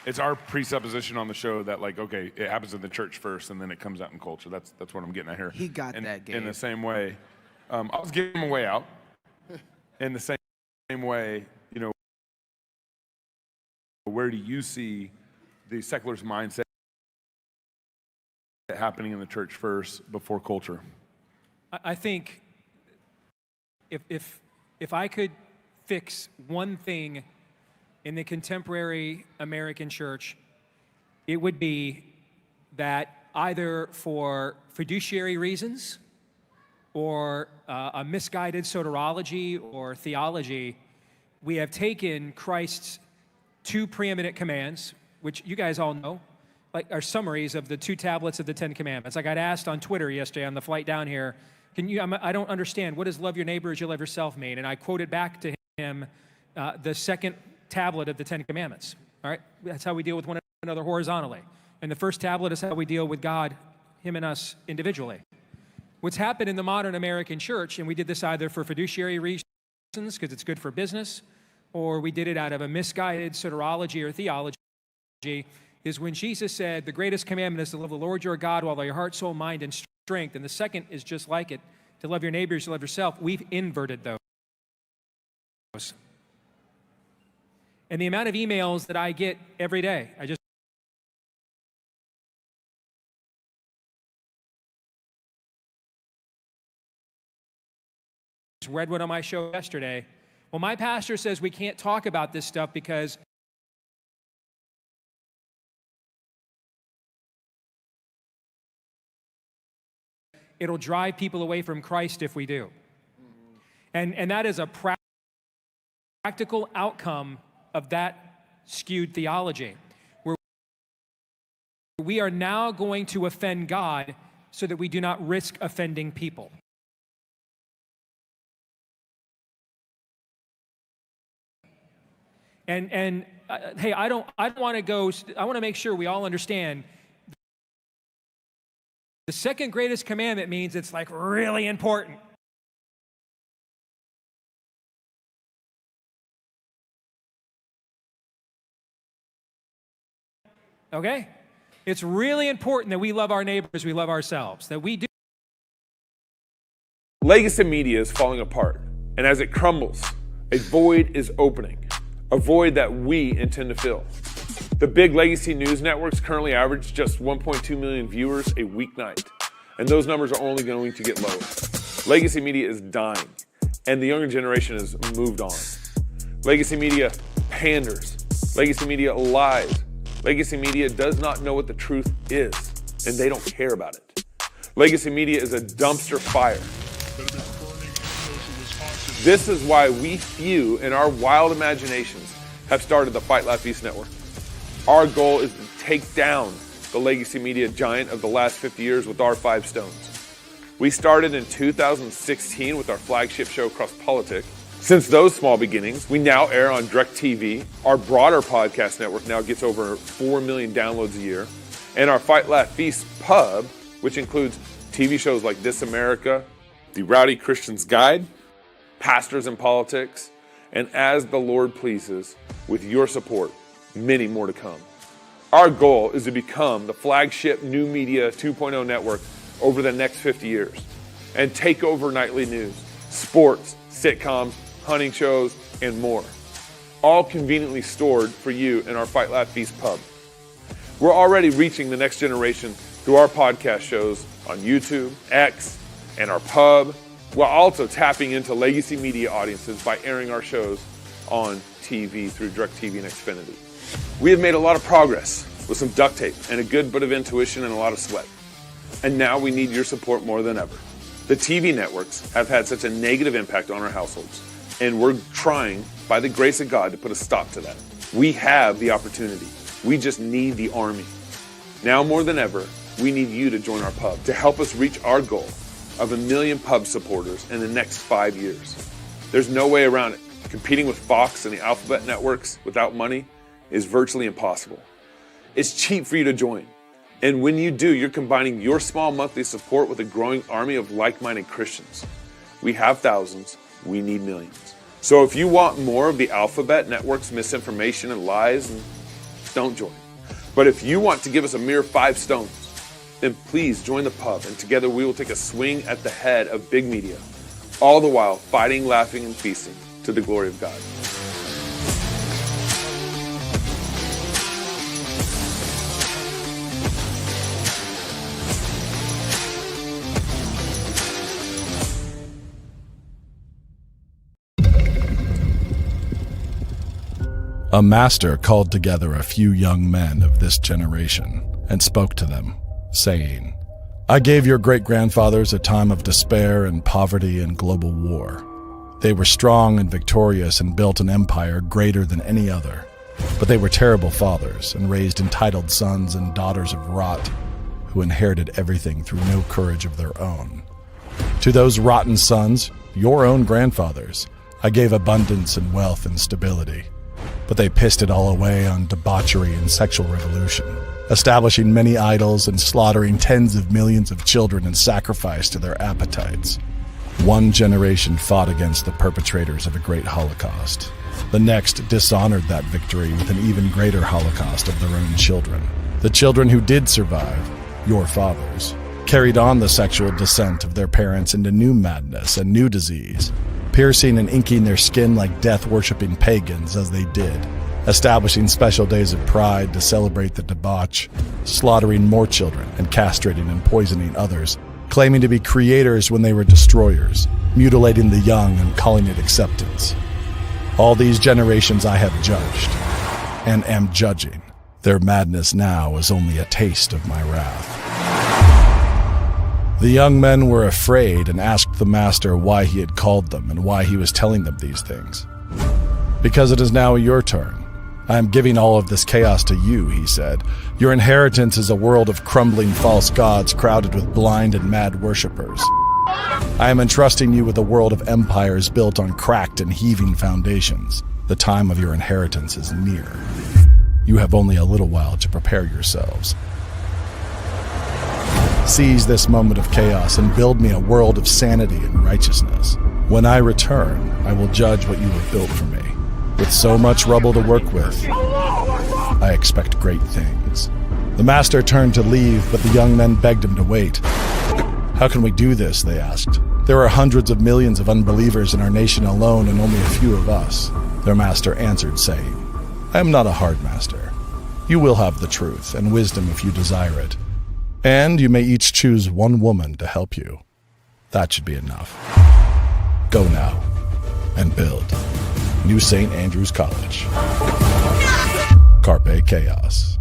it's our presupposition on the show that, like, okay, it happens in the church first and then it comes out in culture. That's what I'm getting at here. He got that, Gabe. In the same way, I was giving him a way out. In the same way, you know, where do you see the secularist mindset happening in the church first before culture? I think if I could fix one thing in the contemporary American church, it would be that either for fiduciary reasons or a misguided soteriology or theology, we have taken Christ's two preeminent commands, which you guys all know, like are summaries of the 2 tablets of the 10 Commandments. Like I'd asked on Twitter yesterday on the flight down here, I don't understand, what does love your neighbor as you love yourself mean? And I quoted back to him the second tablet of the 10 Commandments. All right, that's how we deal with one another horizontally. And the first tablet is how we deal with God, him and us individually. What's happened in the modern American church, and we did this either for fiduciary reasons, because it's good for business, or we did it out of a misguided soteriology or theology, is when Jesus said, the greatest commandment is to love the Lord your God with all your heart, soul, mind, and strength, and the second is just like it, to love your neighbors, to love yourself. We've inverted those. And the amount of emails that I get every day, I just read one on my show yesterday. Well, my pastor says we can't talk about this stuff because it'll drive people away from Christ if we do. And that is a practical outcome of that skewed theology, where we are now going to offend God so that we do not risk offending people. And hey, I don't want to go. I want to make sure we all understand. The second greatest commandment means it's like really important. Okay? It's really important that we love our neighbors, we love ourselves, that we do. Legacy media is falling apart, and as it crumbles, a void is opening, a void that we intend to fill. The big legacy news networks currently average just 1.2 million viewers a weeknight, and those numbers are only going to get lower. Legacy media is dying, and the younger generation has moved on. Legacy media panders. Legacy media lies. Legacy media does not know what the truth is, and they don't care about it. Legacy media is a dumpster fire. This is why we few in our wild imaginations have started the Fight Laugh Feast Network. Our goal is to take down the legacy media giant of the last 50 years with our 5 stones. We started in 2016 with our flagship show, Cross Politic. Since those small beginnings, we now air on DirecTV. Our broader podcast network now gets over 4 million downloads a year. And our Fight Laugh Feast pub, which includes TV shows like This America, The Rowdy Christian's Guide, Pastors in Politics, and As the Lord Pleases, with your support, many more to come. Our goal is to become the flagship new media 2.0 network over the next 50 years and take over nightly news, sports, sitcoms, hunting shows, and more, all conveniently stored for you in our Fight Laugh Feast pub. We're already reaching the next generation through our podcast shows on YouTube, X, and our pub, while also tapping into legacy media audiences by airing our shows on TV through DirecTV and Xfinity. We have made a lot of progress with some duct tape and a good bit of intuition and a lot of sweat. And now we need your support more than ever. The TV networks have had such a negative impact on our households, and we're trying, by the grace of God, to put a stop to that. We have the opportunity. We just need the army. Now more than ever, we need you to join our pub to help us reach our goal of 1 million pub supporters in the next 5 years. There's no way around it. Competing with Fox and the Alphabet networks without money is virtually impossible. It's cheap for you to join. And when you do, you're combining your small monthly support with a growing army of like-minded Christians. We have thousands, we need millions. So if you want more of the Alphabet network's misinformation and lies, and don't join. But if you want to give us a mere 5 stones, then please join the pub, and together we will take a swing at the head of big media, all the while fighting, laughing, and feasting to the glory of God. A master called together a few young men of this generation and spoke to them, saying, I gave your great-grandfathers a time of despair and poverty and global war. They were strong and victorious and built an empire greater than any other. But they were terrible fathers and raised entitled sons and daughters of rot who inherited everything through no courage of their own. To those rotten sons, your own grandfathers, I gave abundance and wealth and stability. But they pissed it all away on debauchery and sexual revolution, establishing many idols and slaughtering tens of millions of children in sacrifice to their appetites. One generation fought against the perpetrators of a great Holocaust. The next dishonored that victory with an even greater Holocaust of their own children. The children who did survive, your fathers, carried on the sexual descent of their parents into new madness and new disease, piercing and inking their skin like death-worshipping pagans as they did, establishing special days of pride to celebrate the debauch, slaughtering more children and castrating and poisoning others, claiming to be creators when they were destroyers, mutilating the young and calling it acceptance. All these generations I have judged, and am judging. Their madness now is only a taste of my wrath. The young men were afraid and asked the master why he had called them and why he was telling them these things. Because it is now your turn. I am giving all of this chaos to you, he said. Your inheritance is a world of crumbling false gods crowded with blind and mad worshippers. I am entrusting you with a world of empires built on cracked and heaving foundations. The time of your inheritance is near. You have only a little while to prepare yourselves. Seize this moment of chaos and build me a world of sanity and righteousness. When I return, I will judge what you have built for me. With so much rubble to work with, I expect great things. The master turned to leave, but the young men begged him to wait. How can we do this, they asked. There are hundreds of millions of unbelievers in our nation alone and only a few of us. Their master answered, saying, I am not a hard master. You will have the truth and wisdom if you desire it. And you may each choose one woman to help you. That should be enough. Go now and build New St. Andrews College. Carpe Chaos.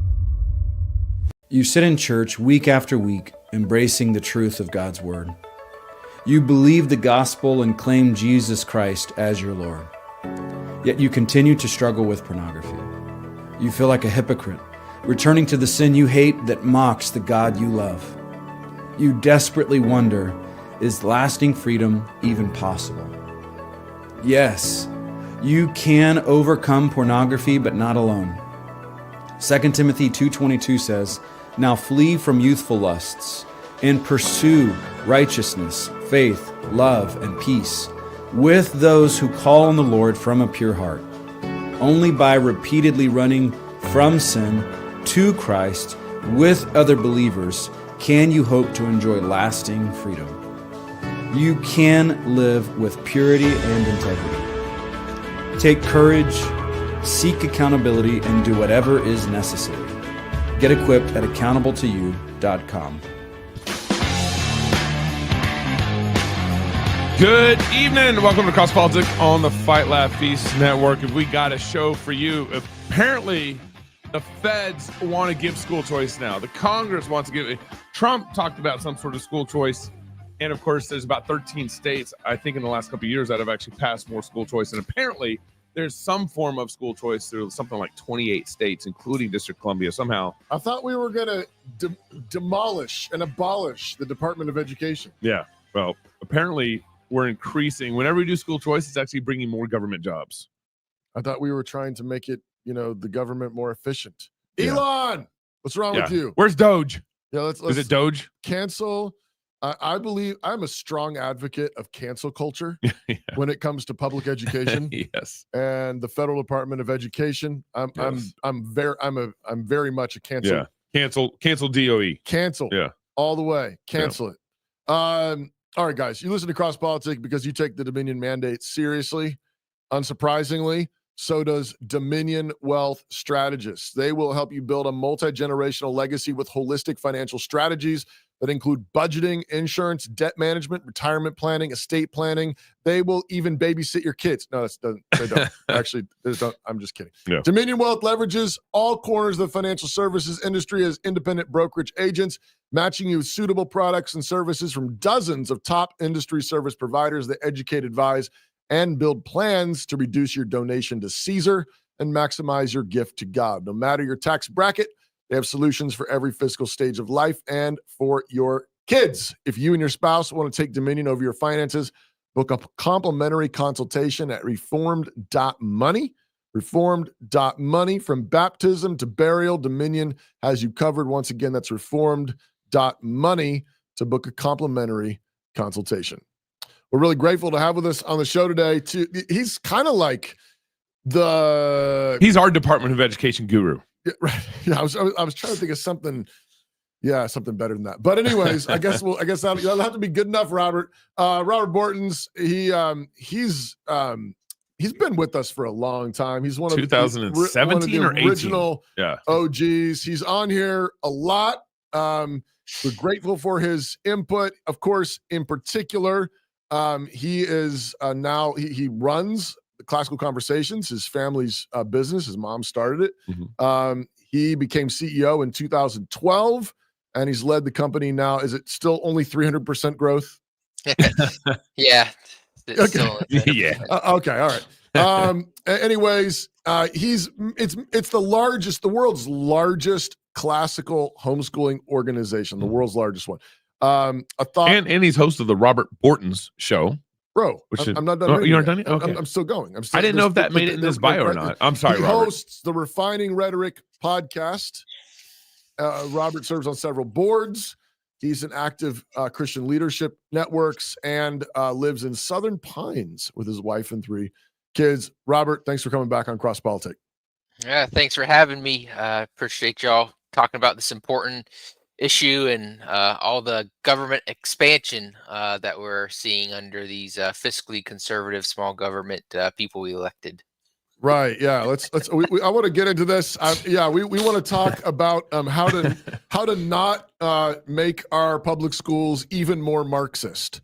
You sit in church week after week, embracing the truth of God's Word. You believe the gospel and claim Jesus Christ as your Lord. Yet you continue to struggle with pornography. You feel like a hypocrite, returning to the sin you hate that mocks the God you love. You desperately wonder, is lasting freedom even possible? Yes, you can overcome pornography, but not alone. 2 Timothy 2:22 says, Now flee from youthful lusts, and pursue righteousness, faith, love, and peace, with those who call on the Lord from a pure heart. Only by repeatedly running from sin to Christ with other believers can you hope to enjoy lasting freedom. You can live with purity and integrity. Take courage, seek accountability, and do whatever is necessary. Get equipped at accountable2you.com. Good evening. Welcome to Cross Politics on the Fight Laugh Feast Network. If we got a show for you, apparently the feds want to give school choice now. The Congress wants to give it. Trump talked about some sort of school choice. And of course, there's about 13 states, I think, in the last couple of years that have actually passed more school choice. And apparently there's some form of school choice through something like 28 states, including District of Columbia. Somehow. I thought we were going to demolish and abolish the Department of Education. Yeah. Well, apparently we're increasing. Whenever we do school choice, it's actually bringing more government jobs. I thought we were trying to make it, the government more efficient. Yeah. Elon, what's wrong with you? Where's Doge? Yeah, let's Is it Doge? Cancel I believe I'm a strong advocate of cancel culture when it comes to public education. Yes. And the Federal Department of Education. I'm very much a cancel. Yeah. Cancel DOE. Cancel. Yeah. All the way. Cancel it. All right, guys. You listen to Cross Politic because you take the Dominion mandate seriously. Unsurprisingly, so does Dominion Wealth Strategists. They will help you build a multi-generational legacy with holistic financial strategies that include budgeting, insurance, debt management, retirement planning, estate planning. They will even babysit your kids. No, they don't. Actually, they don't. I'm just kidding. Yeah. Dominion Wealth leverages all corners of the financial services industry as independent brokerage agents, matching you with suitable products and services from dozens of top industry service providers that educate, advise, and build plans to reduce your donation to Caesar and maximize your gift to God. No matter your tax bracket, they have solutions for every fiscal stage of life and for your kids. If you and your spouse want to take dominion over your finances, book a complimentary consultation at reformed.money. Reformed.money. From baptism to burial, Dominion has you covered. Once again, that's reformed.money to book a complimentary consultation. We're really grateful to have with us on the show today. He's kind of like he's our Department of Education guru. Yeah, right. Yeah, I was trying to think of something. Yeah, something better than that. But anyways, I guess that'll have to be good enough, Robert. Robert Bortins, he's been with us for a long time. He's one of 2017 or 18 original OGs. He's on here a lot. We're grateful for his input. Of course, in particular, he is now he runs Classical Conversations, his family's business. His mom started it. Mm-hmm. He became CEO in 2012, and he's led the company now. Is it still only 300% growth? Yeah. Okay. Yeah. Okay. All right. Anyways, it's the world's largest classical homeschooling organization, the world's largest one. And he's host of the Robert Bortins Show. Bro, I'm not done. Oh, you aren't done yet? Okay. I'm still going. I didn't know if that made it in this bio or not. I'm sorry, Robert. He hosts the Refining Rhetoric podcast. Robert serves on several boards. He's an active Christian leadership networks and lives in Southern Pines with his wife and 3 kids. Robert, thanks for coming back on Cross Politic. Yeah, thanks for having me. Appreciate y'all talking about this important issue and all the government expansion that we're seeing under these fiscally conservative small government people we elected. Right. Yeah. I want to get into this. We want to talk about how to not make our public schools even more Marxist.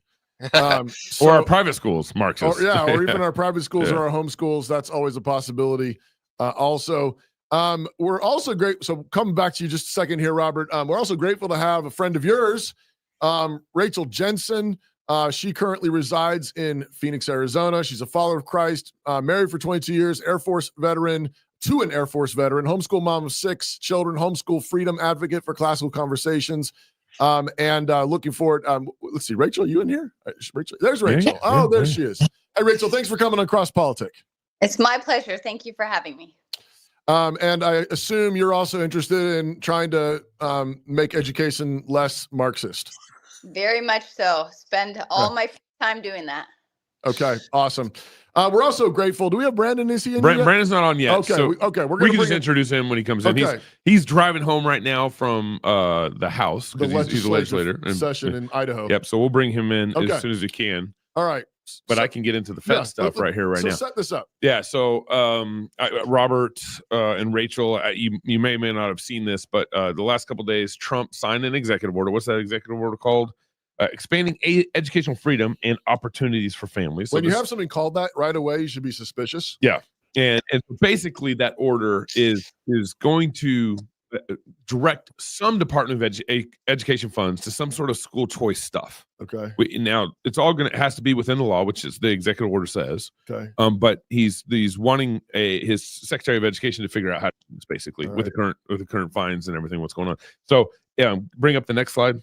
Or our private schools Marxist. Or even our private schools or our home schools. That's always a possibility. Also, we're also great. So coming back to you just a second here, Robert, we're also grateful to have a friend of yours, Rachel Jensen. She currently resides in Phoenix, Arizona. She's a follower of Christ, married for 22 years, Air Force veteran, homeschool mom of 6 children, homeschool freedom advocate for Classical Conversations. And looking forward. Let's see, Rachel, you in here? Rachel, there's Rachel. There she is. Hey, Rachel, thanks for coming on Cross Politic. It's my pleasure. Thank you for having me. And I assume you're also interested in trying to make education less Marxist. Very much so. Spend all my time doing that. Okay, awesome. We're also grateful. Do we have Brandon? Is he in? Brandon's not on yet. Okay, so we can just introduce him when he comes in. He's driving home right now from the House because he's a legislator session in Idaho. Yep. So we'll bring him in as soon as we can. All right. But I can get into the Fed stuff right here, now. Set this up. Yeah. So Robert and Rachel, you may or may not have seen this, but the last couple of days, Trump signed an executive order. What's that executive order called? Expanding educational freedom and opportunities for families. So when you have something called that right away, you should be suspicious. Yeah. And basically that order is going to direct some Department of Education funds to some sort of school choice stuff. Okay. Now it's all has to be within the law, which is the executive order says. Okay. But he's wanting his Secretary of Education to figure out how to do this basically with the current fines and everything, what's going on. So bring up the next slide.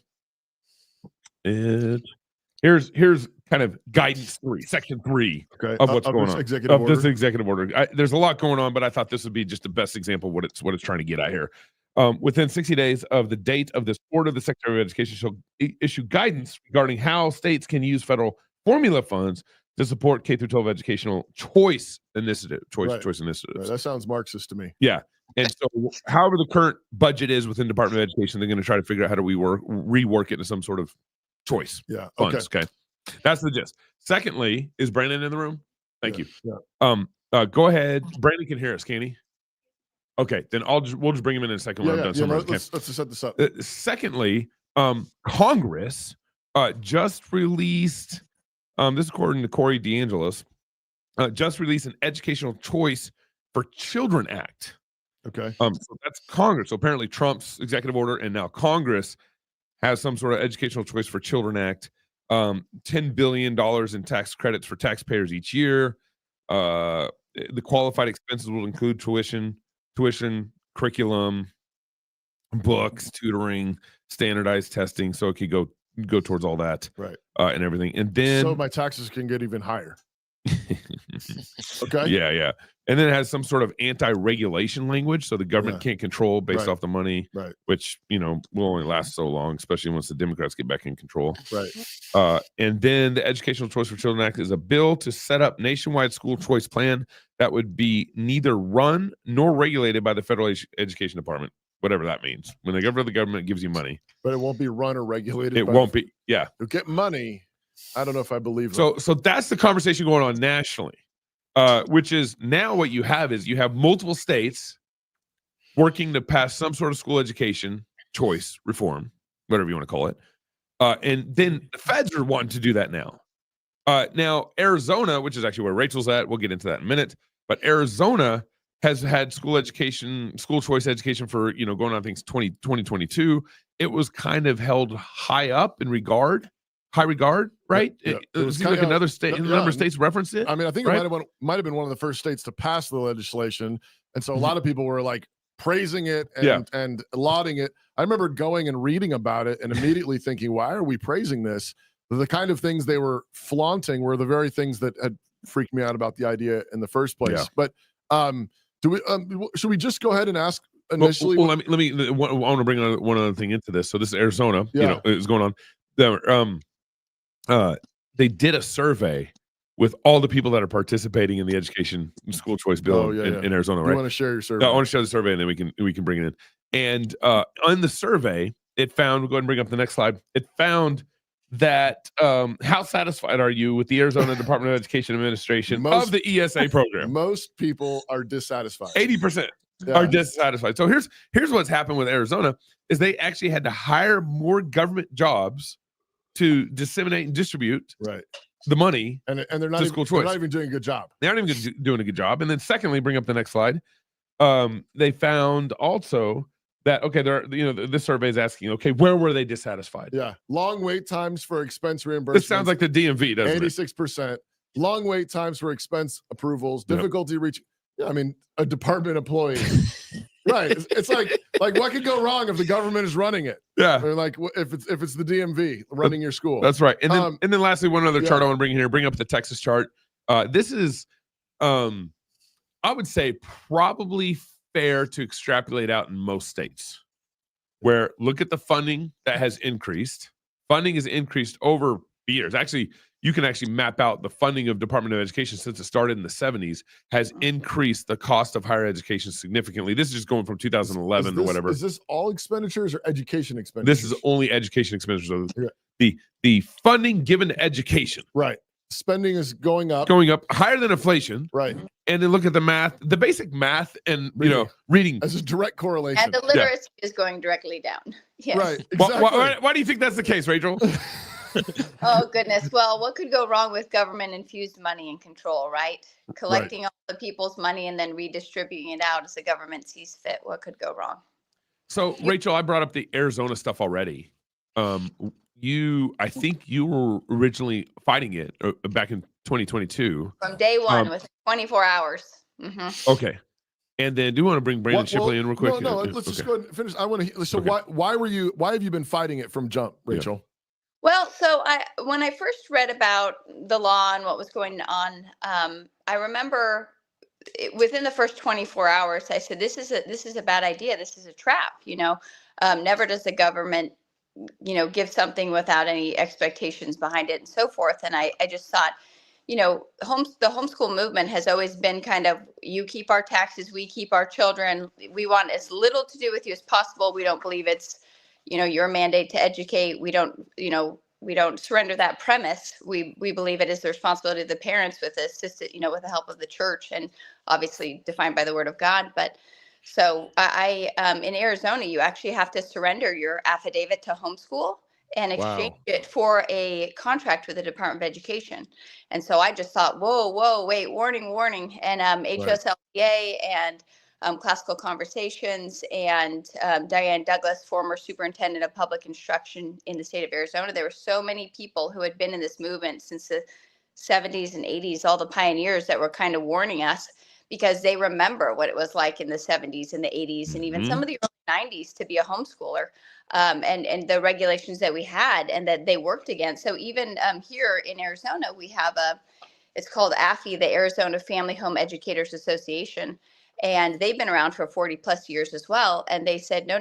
Here's kind of guidance 3, section 3 of what's going on this executive order. There's a lot going on, but I thought this would be just the best example of what it's trying to get at here. Within 60 days of the date of this order, the Secretary of Education shall issue guidance regarding how states can use federal formula funds to support K-12 educational choice initiatives. Right. That sounds Marxist to me. Yeah. And so, however the current budget is within Department of Education, they're going to try to figure out how do we rework it into some sort of choice funds. Okay. That's the gist. Secondly, is Brandon in the room? Thank you. Yeah. Go ahead. Brandon can hear us, can he? Okay, then we'll just bring him in a second when I'm done. Let's just set this up. Secondly, Congress just released, this is according to Corey DeAngelis, just released an Educational Choice for Children Act. Okay. So that's Congress. So apparently Trump's executive order, and now Congress has some sort of Educational Choice for Children Act. $10 billion in tax credits for taxpayers each year. The qualified expenses will include tuition, curriculum, books, tutoring, standardized testing. So it could go towards all that, right? And everything. And then so my taxes can get even higher. Okay. Yeah. And then it has some sort of anti-regulation language, so the government can't control based off the money, right? Which will only last so long, especially once the Democrats get back in control, right? And then the Educational Choice for Children Act is a bill to set up nationwide school choice plan that would be neither run nor regulated by the federal education department, whatever that means. When the government gives you money, but it won't be run or regulated. It won't be. Yeah, you'll get money. I don't know if I believe that. So that's the conversation going on nationally. Which is now what you have multiple states working to pass some sort of school education choice reform, whatever you want to call it. And then the feds are wanting to do that now. Now, Arizona, which is actually where Rachel's at, we'll get into that in a minute, but Arizona has had school choice education for, going on, I think, 2022. It was kind of held high regard, right? Yeah. It seems like another state, a number of states referenced it. I mean, I think right? it might have been one of the first states to pass the legislation, and so a lot of people were like praising it and lauding it. I remember going and reading about it and immediately thinking, "Why are we praising this?" The kind of things they were flaunting were the very things that had freaked me out about the idea in the first place. Yeah. But should we just go ahead and ask initially? Well, let me. I want to bring one other thing into this. So this is Arizona. Is going on. They did a survey with all the people that are participating in the education school choice bill in Arizona, right? You want to share your survey? I want to share the survey, and then we can bring it in. And on the survey, it found. We'll go ahead and bring up the next slide. It found that how satisfied are you with the Arizona Department of Education Administration of the ESA program? Most people are dissatisfied. 80% are dissatisfied. So here's what's happened with Arizona is they actually had to hire more government jobs to disseminate and distribute the money, and they're not school choice. They're not even doing a good job. They aren't even doing a good job. And then secondly, bring up the next slide. They found also that this survey is asking, where were they dissatisfied? Yeah, long wait times for expense reimbursement. This sounds like the DMV, doesn't 86%. Long wait times for expense approvals. Difficulty reaching. Yeah, I mean, a department employee. Right. It's like what could go wrong if the government is running it? Yeah. Or like if it's the DMV running your school. That's right. And then lastly, one other chart I want to bring in here. Bring up the Texas chart. This is, I would say, probably fair to extrapolate out in most states. Where look at the funding that has increased. Funding has increased over years. Actually, you can actually map out the funding of Department of Education since it started in the 70s has increased the cost of higher education significantly. This is just going from 2011 or whatever. Is this all expenditures or education expenditures? This is only education expenditures. The funding given to education. Right. Spending is going up higher than inflation. Right. And then look at the math, the basic math and reading. As a direct correlation. And the literacy is going directly down. Yes. Right. Exactly. Why do you think that's the case, Rachel? Oh, goodness. Well, what could go wrong with government-infused money and control, right? Collecting all the people's money and then redistributing it out as the government sees fit. What could go wrong? So, Rachel, I brought up the Arizona stuff already. I think you were originally fighting it back in 2022. From day one, with 24 hours. Mm-hmm. Okay. And then do you want to bring Brandon Shipley in real quick? No, let's just go ahead and finish. I want to. So why have you been fighting it from jump, Rachel? Yeah. Well, so when I first read about the law and what was going on, I remember within the first 24 hours, I said, this is a bad idea. This is a trap. Never does the government, give something without any expectations behind it and so forth. And I just thought, the homeschool movement has always been kind of, you keep our taxes, we keep our children. We want as little to do with you as possible. We don't believe it's, your mandate to educate. We don't surrender that premise. We believe it is the responsibility of the parents with assisted, with the help of the church, and obviously defined by the word of God. But so I in Arizona, you actually have to surrender your affidavit to homeschool and exchange it for a contract with the Department of Education. And so I just thought, whoa, wait, warning. And HSLDA and Classical Conversations and Diane Douglas, former superintendent of public instruction in the state of Arizona. There were so many people who had been in this movement since the 70s and 80s, all the pioneers that were kind of warning us, because they remember what it was like in the 70s and the 80s and even some of the early 90s to be a homeschooler, and the regulations that we had and that they worked against. So even here in Arizona, we have it's called AFI, the Arizona Family Home Educators Association. And they've been around for 40 plus years as well. And they said, no,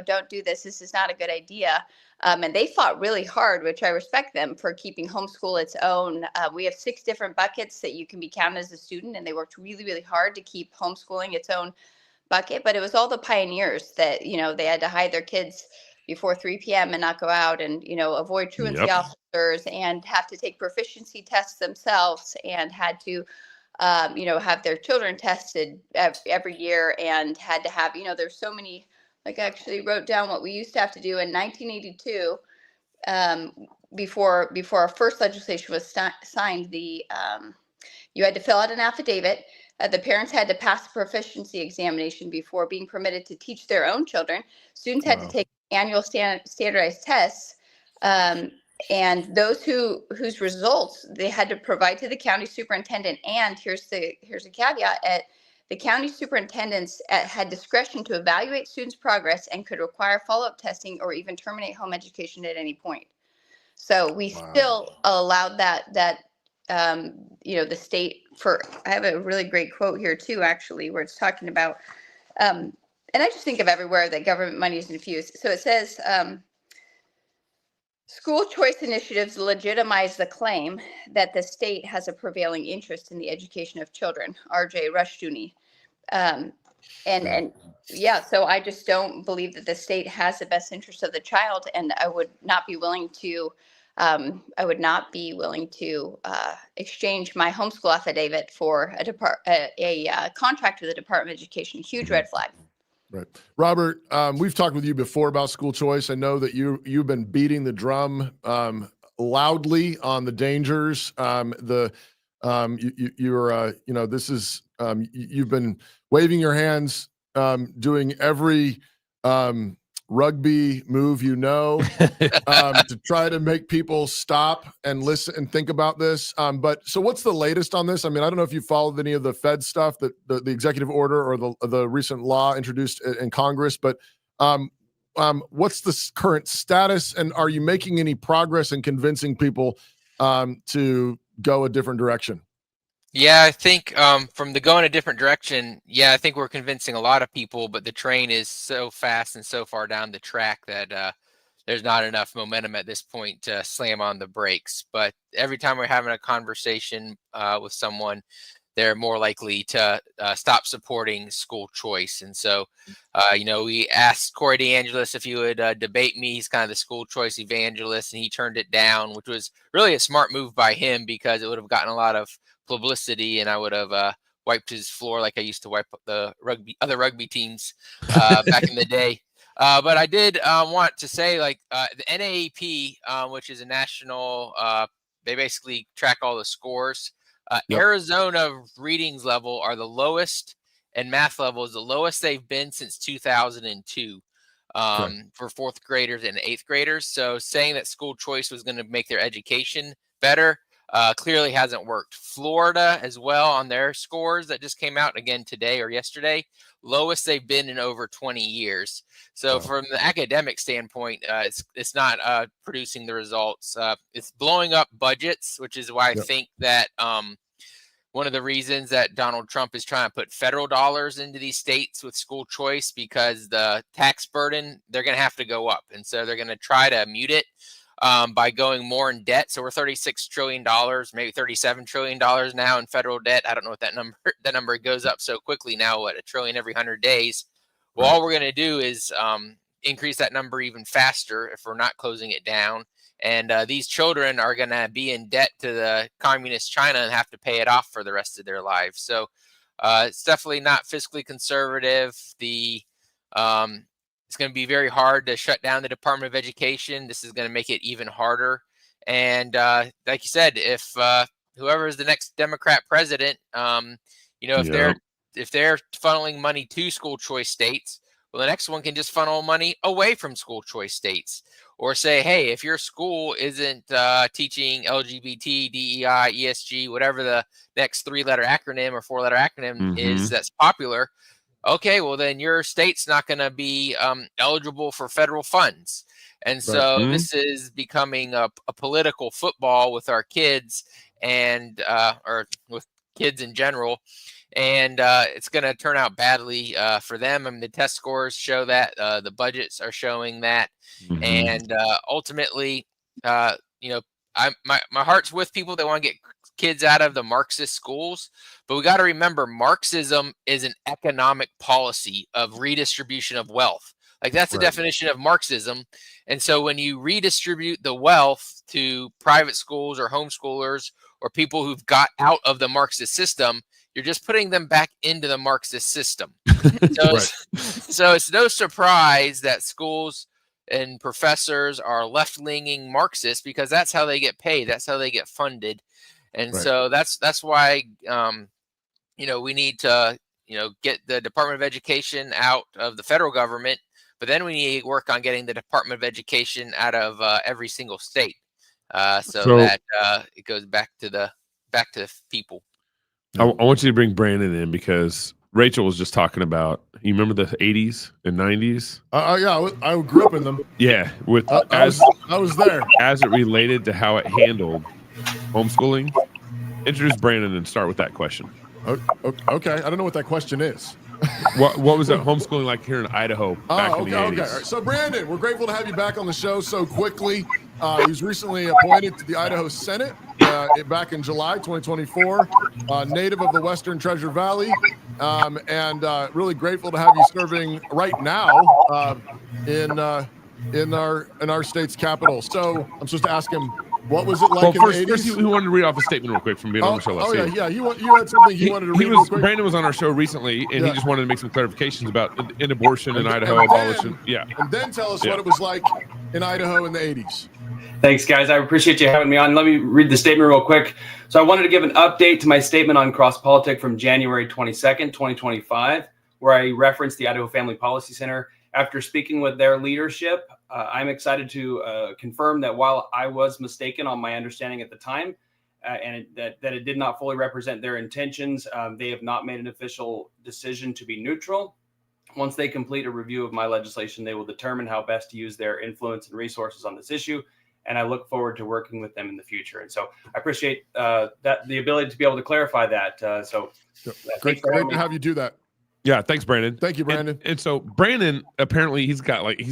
don't do this. This is not a good idea. And they fought really hard, which I respect them for, keeping homeschool its own. We have 6 different buckets that you can be counted as a student. And they worked really, really hard to keep homeschooling its own bucket. But it was all the pioneers that, they had to hide their kids before 3 p.m. and not go out and, avoid truancy officers and have to take proficiency tests themselves and had to have their children tested every year and had to have, there's so many, like I actually wrote down what we used to have to do in 1982, before our first legislation was signed. You had to fill out an affidavit. The parents had to pass a proficiency examination before being permitted to teach their own children. Students had to take annual standardized tests. And those whose results they had to provide to the county superintendent. And here's a caveat: the county superintendents had discretion to evaluate students' progress and could require follow-up testing or even terminate home education at any point. So we still allowed that the state I have a really great quote here too, actually, where it's talking about, and I just think of everywhere that government money is infused. So it says, school choice initiatives legitimize the claim that the state has a prevailing interest in the education of children. R.J. Rushdoony. So I just don't believe that the state has the best interest of the child, and I would not be willing to exchange my homeschool affidavit for a contract with the Department of Education. Huge red flag. Right. Robert, we've talked with you before about school choice. I know that you've been beating the drum loudly on the dangers. You've been waving your hands, doing every rugby move to try to make people stop and listen and think about this. But so what's the latest on this? I mean, I don't know if you followed any of the Fed stuff, that the executive order or the recent law introduced in Congress, but what's the current status, and are you making any progress in convincing people to go a different direction? Yeah, I think from the going a different direction, I think we're convincing a lot of people, but the train is so fast and so far down the track that there's not enough momentum at this point to slam on the brakes. But every time we're having a conversation with someone, they're more likely to stop supporting school choice. And so, we asked Corey DeAngelis if he would debate me. He's kind of the school choice evangelist, and he turned it down, which was really a smart move by him, because it would have gotten a lot of publicity, and I would have wiped his floor like I used to wipe the other rugby teams back in the day. But I did want to say, the NAAP, which is a national, they basically track all the scores. Arizona readings level are the lowest, and math level is the lowest they've been since 2002 for 4th graders and 8th graders. So saying that school choice was going to make their education better clearly hasn't worked. Florida as well, on their scores that just came out again today or yesterday, lowest they've been in over 20 years. So from the academic standpoint, it's not producing the results. It's blowing up budgets, which is why I think that one of the reasons that Donald Trump is trying to put federal dollars into these states with school choice, because the tax burden, they're going to have to go up. And so they're going to try to mute it by going more in debt. So we're $36 trillion, maybe $37 trillion now in federal debt. I don't know what that number goes up so quickly now, what, $1 trillion every 100 days. Well, all we're going to do is increase that number even faster if we're not closing it down. And these children are going to be in debt to the communist China and have to pay it off for the rest of their lives. So it's definitely not fiscally conservative. It's going to be very hard to shut down the Department of Education. This is going to make it even harder. And like you said, if whoever is the next Democrat president, if they're funneling money to school choice states, well, the next one can just funnel money away from school choice states, or say, hey, if your school isn't teaching LGBT, DEI, ESG, whatever the next 3-letter acronym or 4-letter acronym is that's popular, okay, well, then your state's not going to be eligible for federal funds. And so this is becoming a political football with our kids and or with kids in general. And it's going to turn out badly for them. I mean, the test scores show that. The budgets are showing that. And ultimately, my heart's with people that want to get kids out of the Marxist schools. But we got to remember, Marxism is an economic policy of redistribution of wealth. Like, that's the definition of Marxism. And so when you redistribute the wealth to private schools or homeschoolers or people who've got out of the Marxist system, you're just putting them back into the Marxist system. So it's no surprise that schools and professors are left-leaning Marxists, because that's how they get paid. That's how they get funded. And so that's why, we need to, get the Department of Education out of the federal government, but then we need to work on getting the Department of Education out of every single state, so that it goes back to the people. I want you to bring Brandon in, because Rachel was just talking about, you remember the 80s and 90s? Yeah, I grew up in them. Yeah, I was there. As it related to how it handled homeschooling. Introduce Brandon and start with that question. Okay, I don't know what that question is. What was that homeschooling like here in Idaho back in the 80s? Okay. All right. So, Brandon, we're grateful to have you back on the show so quickly. He was recently appointed to the Idaho Senate back in July 2024, native of the Western Treasure Valley, and really grateful to have you serving right now in our state's capital. So I'm supposed to ask him, what was it like in the 80s? First, he wanted to read off a statement real quick from being on the show last week. Yeah. You had something he wanted to read real quick. Brandon was on our show recently, and he just wanted to make some clarifications about in abortion in Idaho, abolition. Yeah. And then tell us what it was like in Idaho in the 80s. Thanks, guys. I appreciate you having me on. Let me read the statement real quick. So I wanted to give an update to my statement on cross-politic from January 22nd, 2025, where I referenced the Idaho Family Policy Center. After speaking with their leadership, I'm excited to confirm that while I was mistaken on my understanding at the time, and that it did not fully represent their intentions, they have not made an official decision to be neutral. Once they complete a review of my legislation, they will determine how best to use their influence and resources on this issue. And I look forward to working with them in the future. And so I appreciate the ability to be able to clarify that. Great to have you do that. Yeah, thanks, Brandon. Thank you, Brandon. And so Brandon, apparently he's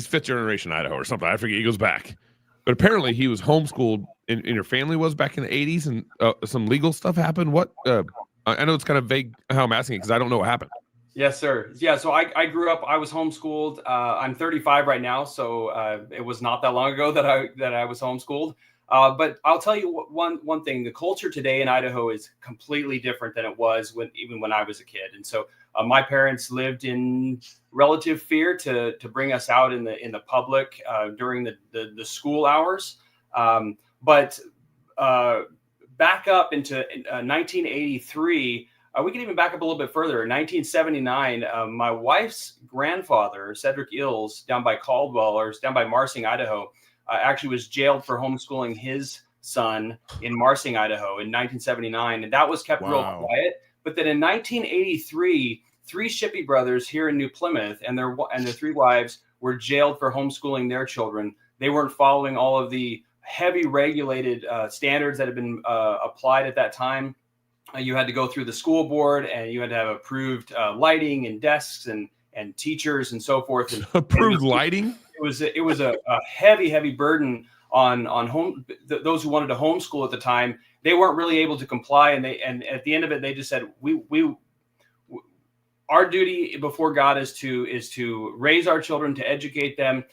fifth generation Idaho or something. I forget. He goes back. But apparently he was homeschooled, and your family was back in the 80s, and some legal stuff happened. What? I know it's kind of vague how I'm asking it, because I don't know what happened. Yes, sir. Yeah, so I grew up, I was homeschooled. I'm 35 right now, so it was not that long ago that I was homeschooled. But I'll tell you one thing: the culture today in Idaho is completely different than it was even when I was a kid. And so my parents lived in relative fear to bring us out in the public during the school hours. But back up into 1983. We can even back up a little bit further. In 1979, my wife's grandfather, Cedric Ills, down by Caldwell, or down by Marsing, Idaho, actually was jailed for homeschooling his son in Marsing, Idaho in 1979. And that was kept real quiet. But then in 1983, 3 Shippey brothers here in New Plymouth and their 3 wives were jailed for homeschooling their children. They weren't following all of the heavy regulated standards that had been applied at that time. you had to go through the school board, and you had to have approved lighting and desks and teachers and so forth. And Approved lighting. It was a heavy burden on those who wanted to homeschool at the time. They weren't really able to comply, and at the end of it, they just said, our duty before God is to raise our children, to educate them.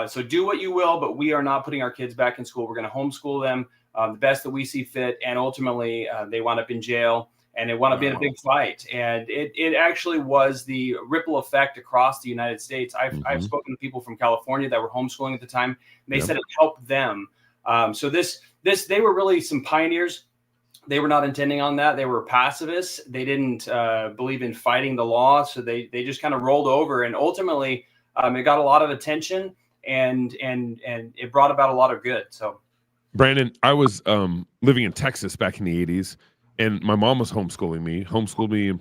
So do what you will, but we are not putting our kids back in school. We're going to homeschool them the best that we see fit. And ultimately, they wound up in jail, and it wound up being a big fight. And it actually was the ripple effect across the United States. I've spoken to people from California that were homeschooling at the time, and they said it helped them. So they were really some pioneers. They were not intending on that. They were pacifists. They didn't believe in fighting the law. So they just kind of rolled over, and ultimately it got a lot of attention, and it brought about a lot of good. So, Brandon, I was living in Texas back in the 80s, and my mom was homeschooled me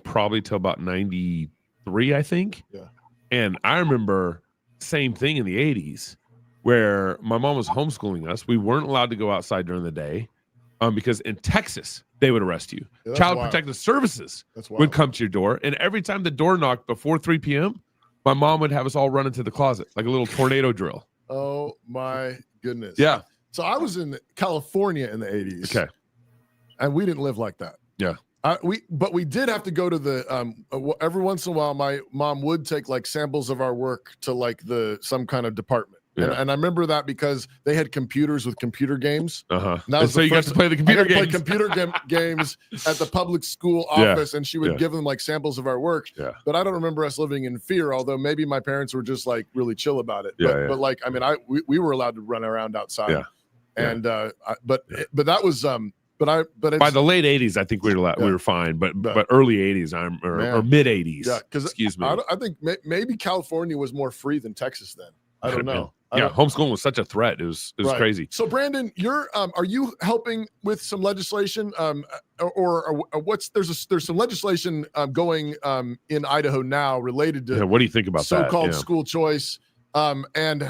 probably till about 93, I think. Yeah. And I remember same thing in the 80s where my mom was homeschooling us. We weren't allowed to go outside during the day because in Texas, they would arrest you. Yeah, Child wild. Protective Services That's wild. would come to your door. And every time the door knocked before 3 p.m., my mom would have us all run into the closet like a little tornado drill. Oh, my goodness. Yeah. So I was in California in the 80s. Okay. And we didn't live like that. Yeah. But we did have to go to the every once in a while. My mom would take like samples of our work to like some kind of department, and I remember that because they had computers with computer games. And so you got to play the computer games. Play computer games at the public school office, and she would give them like samples of our work. Yeah. But I don't remember us living in fear. Although maybe my parents were just like really chill about it. But like I mean, we were allowed to run around outside. Yeah. And but that was But by the late 80s, I think we were fine. But early 80s, or mid 80s. Yeah, because excuse me. I think maybe California was more free than Texas then. I don't know. Homeschooling was such a threat. It was crazy. So Brandon, are you helping with some legislation? Or there's some legislation going in Idaho now related to what do you think about so-called school choice? And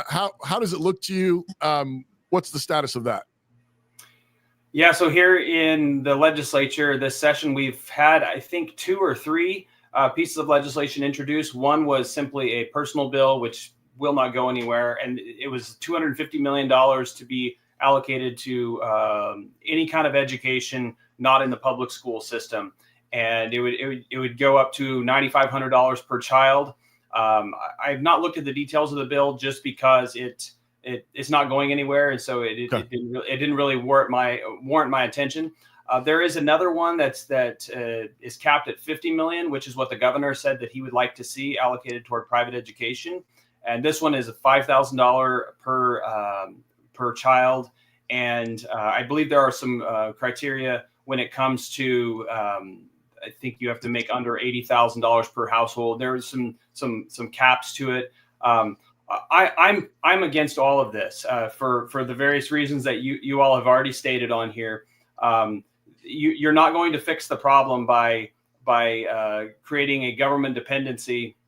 how does it look to you? What's the status of that? Yeah, so here in the legislature this session, we've had, I think, 2 or 3 pieces of legislation introduced. One was simply a personal bill, which will not go anywhere. And it was $250 million to be allocated to any kind of education not in the public school system. And it would go up to $9,500 per child. I've not looked at the details of the bill just because it's not going anywhere, and so it didn't really warrant my attention. There is another one that is capped at $50 million, which is what the governor said that he would like to see allocated toward private education. And this one is a $5,000 per child, and I believe there are some criteria when it comes to. I think you have to make under $80,000 per household. There is some caps to it. I'm against all of this for the various reasons that you all have already stated on here. You're not going to fix the problem by creating a government dependency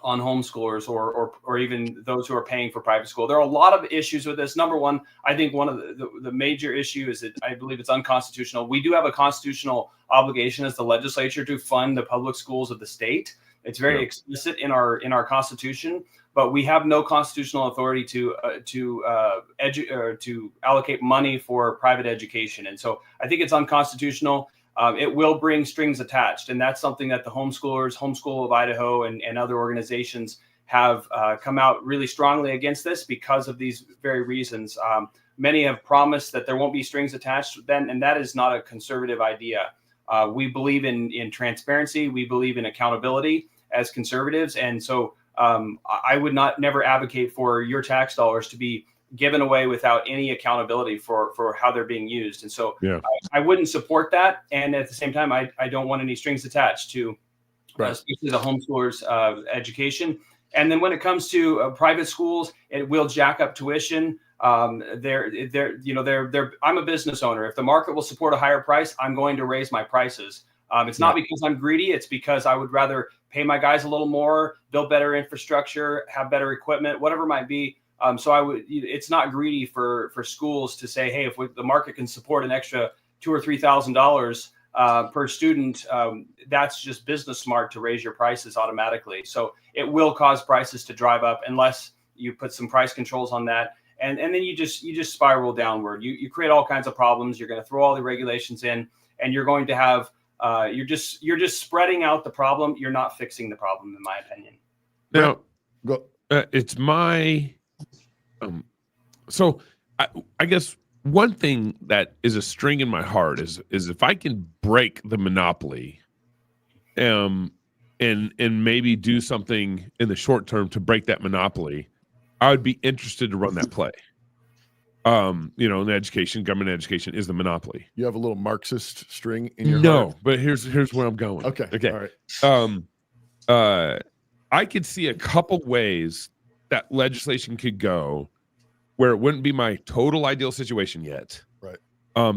on homeschoolers or even those who are paying for private school. There are a lot of issues with this. Number one, I think one of the major issue is that I believe it's unconstitutional. We do have a constitutional obligation as the legislature to fund the public schools of the state. It's very explicit in our Constitution, but we have no constitutional authority to allocate money for private education. And so I think it's unconstitutional. It will bring strings attached, and that's something that the Homeschool of Idaho, and other organizations have come out really strongly against this because of these very reasons. Many have promised that there won't be strings attached, and that is not a conservative idea. We believe in transparency. We believe in accountability as conservatives, and so I would never advocate for your tax dollars to be given away without any accountability for how they're being used. And so I wouldn't support that. And at the same time, I don't want any strings attached to especially the homeschoolers education. And then when it comes to private schools, it will jack up tuition. I'm a business owner. If the market will support a higher price, I'm going to raise my prices. It's not because I'm greedy. It's because I would rather pay my guys a little more, build better infrastructure, have better equipment, whatever it might be. So it's not greedy for schools to say, hey, if the market can support an extra $2,000 or $3,000, per student, that's just business smart to raise your prices automatically. So it will cause prices to drive up unless you put some price controls on that. And then you just spiral downward. You create all kinds of problems. You're going to throw all the regulations in, and you're going to have you're just spreading out the problem. You're not fixing the problem, in my opinion. Now, Go. it's my so I guess one thing that is a string in my heart is if I can break the monopoly, and maybe do something in the short term to break that monopoly, I would be interested to run that play. In education, government education is the monopoly. You have a little Marxist string in your No, heart? but here's where I'm going. Okay. All right. I could see a couple ways that legislation could go where it wouldn't be my total ideal situation yet. Right.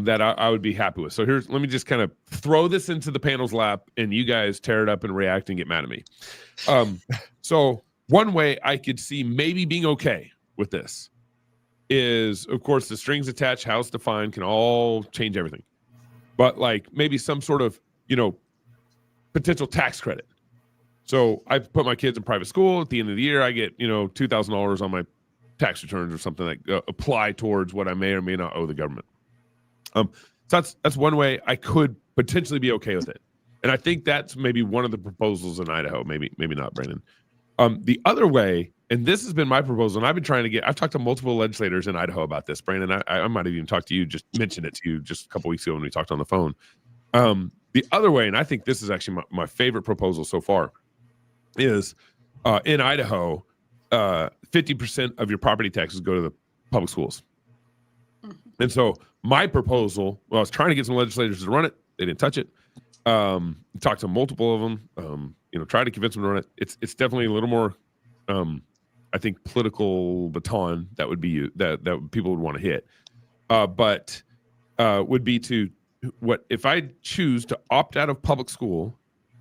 That I would be happy with. So let me just kind of throw this into the panel's lap, and you guys tear it up and react and get mad at me. So one way I could see maybe being okay with this is, of course, the strings attached, house defined, can all change everything. But like maybe some sort of, potential tax credit. So I put my kids in private school. At the end of the year, I get, $2,000 on my tax returns or something that apply towards what I may or may not owe the government. So that's one way I could potentially be okay with it. And I think that's maybe one of the proposals in Idaho. Maybe not, Brandon. The other way, and this has been my proposal, and I've talked to multiple legislators in Idaho about this, Brandon. I might have even talked to you, just mentioned it to you just a couple weeks ago when we talked on the phone. The other way, and I think this is actually my favorite proposal so far, is in Idaho, 50% of your property taxes go to the public schools. And so my proposal, I was trying to get some legislators to run it. They didn't touch it. Talked to multiple of them, tried to convince them to run it. It's definitely a little more, I think, political baton that would be that people would want to hit. But would be what if I choose to opt out of public school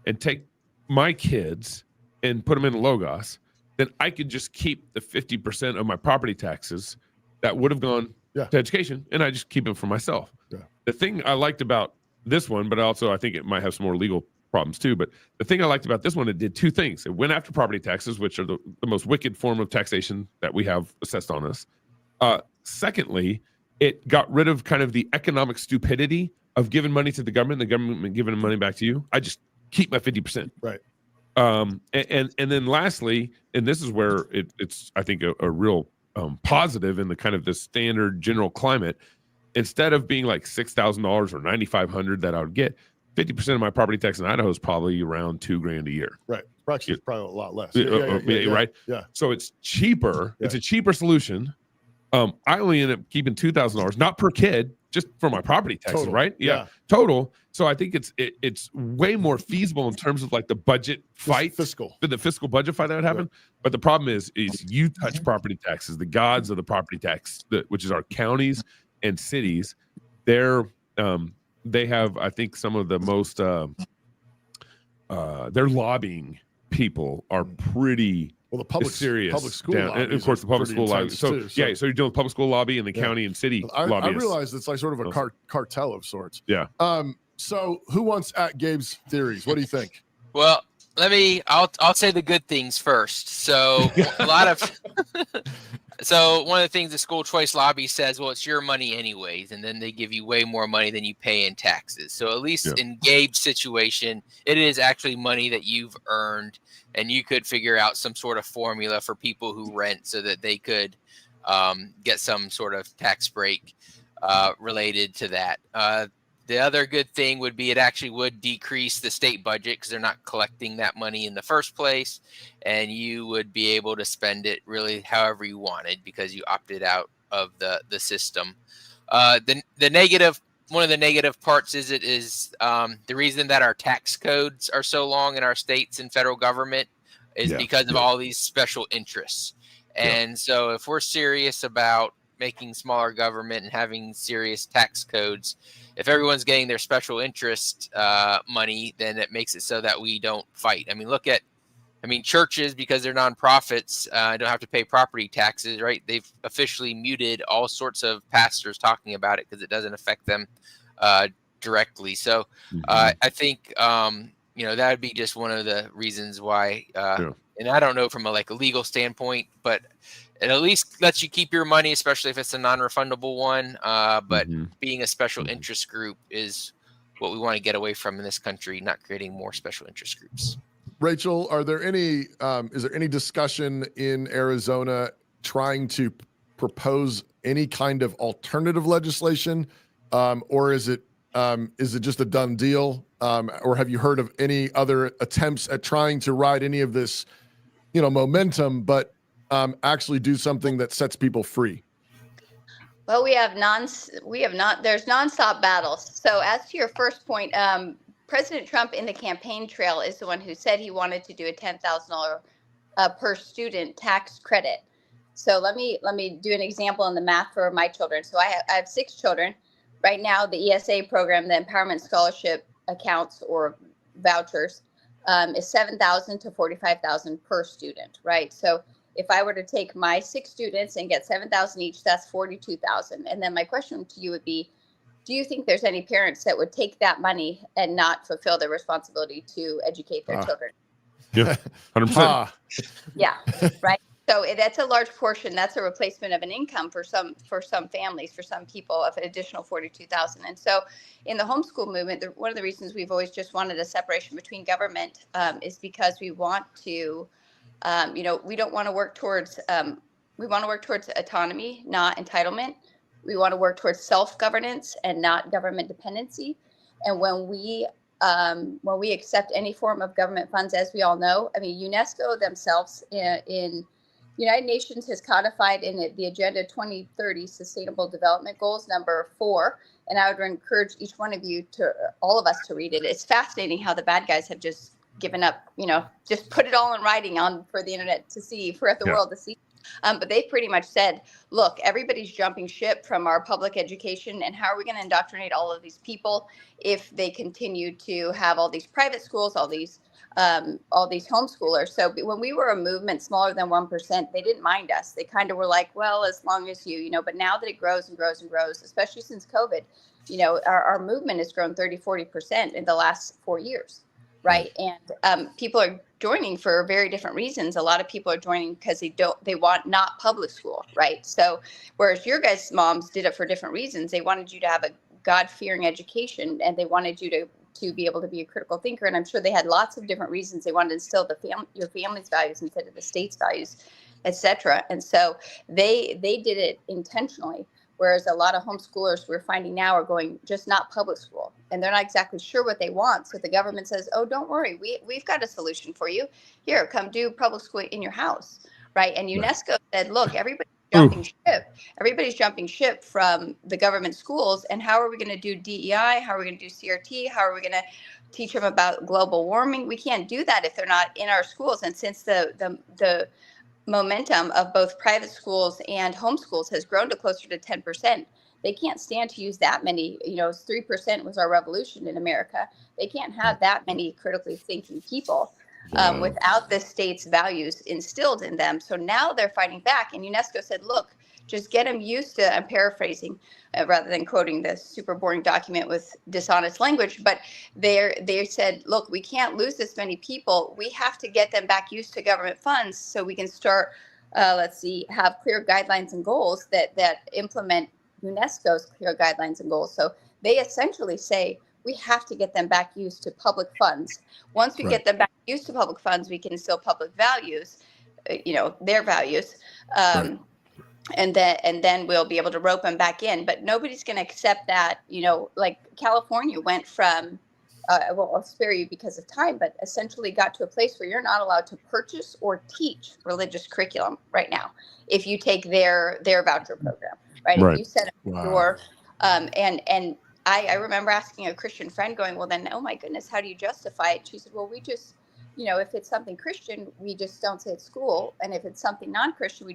and take my kids and put them in Logos, then I could just keep the 50% of my property taxes that would have gone to education, and I just keep them for myself. Yeah. The thing I liked about this one, but also I think it might have some more legal problems too, but the thing I liked about this one, it did two things. It went after property taxes, which are the most wicked form of taxation that we have assessed on us. Secondly, it got rid of kind of the economic stupidity of giving money to the government giving money back to you. I just keep my 50%. Right. And then lastly, and this is where it's I think a real positive in the kind of the standard general climate, instead of being like $6,000 or $9,500 that I would get, 50% of my property tax in Idaho is probably around $2,000 a year. Right. Probably a lot less. Right. Yeah. So it's cheaper. Yeah. It's a cheaper solution. I only end up keeping $2,000, not per kid, just for my property taxes. Total. Right. Yeah. Total. So I think it's way more feasible in terms of like the budget fight, the fiscal budget fight that would happen. Yeah. But the problem is you touch property taxes, the gods of the property tax, which is our counties and cities. They have, I think, some of the most their lobbying people are pretty the public serious. Public school and of course the public school lobby. So so you're doing public school lobby and the county and city lobbyists. I realize it's like sort of a cartel of sorts. Yeah. So who wants at Gabe's theories? What do you think? Well, I'll say the good things first. So a lot of so one of the things the school choice lobby says, well, it's your money anyways, and then they give you way more money than you pay in taxes. So at least in Gabe's situation, it is actually money that you've earned, and you could figure out some sort of formula for people who rent so that they could get some sort of tax break related to that. The other good thing would be it actually would decrease the state budget because they're not collecting that money in the first place, and you would be able to spend it really however you wanted because you opted out of the system. The negative, one of the negative parts is the reason that our tax codes are so long in our states and federal government is because of all these special interests. And so if we're serious about making smaller government and having serious tax codes, if everyone's getting their special interest money, then it makes it so that we don't fight. I mean, churches, because they're nonprofits, don't have to pay property taxes, right? They've officially muted all sorts of pastors talking about it because it doesn't affect them directly. So I think that would be just one of the reasons why. And I don't know from a legal standpoint, but it at least lets you keep your money, especially if it's a non-refundable one. But being a special interest group is what we want to get away from in this country, not creating more special interest groups. Rachel, is there any discussion in Arizona trying to propose any kind of alternative legislation, or is it just a done deal? Or have you heard of any other attempts at trying to ride any of this, momentum, but actually do something that sets people free? Well, there's nonstop battles. So as to your first point, President Trump in the campaign trail is the one who said he wanted to do a $10,000 per student tax credit. So let me do an example in the math for my children. So I have 6 children. Right now, the ESA program, the Empowerment Scholarship accounts or vouchers, is $7,000 to $45,000 per student, right? So if I were to take my 6 students and get $7,000 each, that's $42,000. And then my question to you would be, do you think there's any parents that would take that money and not fulfill their responsibility to educate their children? Yeah, 100%. Yeah, right. So that's a large portion. That's a replacement of an income for some families, for some people, of an additional $42,000. And so, in the homeschool movement, one of the reasons we've always just wanted a separation between government is because we want to, we don't want to work towards. We want to work towards autonomy, not entitlement. We want to work towards self-governance and not government dependency. And when we accept any form of government funds, as we all know, UNESCO themselves in United Nations has codified in it the Agenda 2030 Sustainable Development Goals number 4. And I would encourage all of us to read it. It's fascinating how the bad guys have just given up, just put it all in writing for the internet to see, for the world to see. But they pretty much said, look, everybody's jumping ship from our public education. And how are we going to indoctrinate all of these people if they continue to have all these private schools, all these homeschoolers? So when we were a movement smaller than 1%, they didn't mind us. They kind of were like, well, as long as but now that it grows and grows and grows, especially since COVID, our movement has grown 30-40% in the last 4 years. Right. And people are joining for very different reasons. A lot of people are joining because they want not public school. Right. So whereas your guys' moms did it for different reasons, they wanted you to have a God-fearing education and they wanted you to be able to be a critical thinker. And I'm sure they had lots of different reasons. They wanted to instill your family's values instead of the state's values, et cetera. And so they did it intentionally. Whereas a lot of homeschoolers we're finding now are going just not public school, and they're not exactly sure what they want. So the government says, oh, don't worry, we've got a solution for you. Here, come do public school in your house, right? And UNESCO said, look, everybody's jumping ship. Everybody's jumping ship from the government schools. And how are we going to do DEI? How are we going to do CRT? How are we going to teach them about global warming? We can't do that if they're not in our schools. And since the momentum of both private schools and homeschools has grown to closer to 10%. They can't stand to use that many, 3% was our revolution in America. They can't have that many critically thinking people without the state's values instilled in them. So now they're fighting back. And UNESCO said, look, just get them used to, I'm paraphrasing rather than quoting the super boring document with dishonest language, but they said, look, we can't lose this many people. We have to get them back used to government funds so we can start, have clear guidelines and goals that implement UNESCO's clear guidelines and goals. So they essentially say, we have to get them back used to public funds. Once we get them back used to public funds, we can instill public values, their values. And then we'll be able to rope them back in. But nobody's going to accept that, like California went from, I'll spare you because of time, but essentially got to a place where you're not allowed to purchase or teach religious curriculum right now if you take their voucher program, right? If you set up your, and I remember asking a Christian friend going, well, then, oh my goodness, how do you justify it? She said, well, we just, if it's something Christian, we just don't say it's school. And if it's something non-Christian,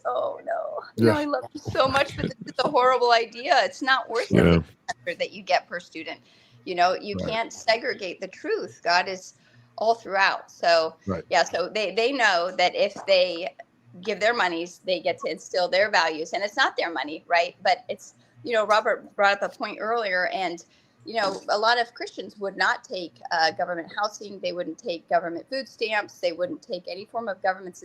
oh no, I love you so much, but this is a horrible idea. It's not worth it that you get per student. You can't segregate the truth. God is all throughout. So, so they know that if they give their monies, they get to instill their values. And it's not their money, right? But it's, Robert brought up a point earlier, and a lot of Christians would not take government housing. They wouldn't take government food stamps. They wouldn't take any form of government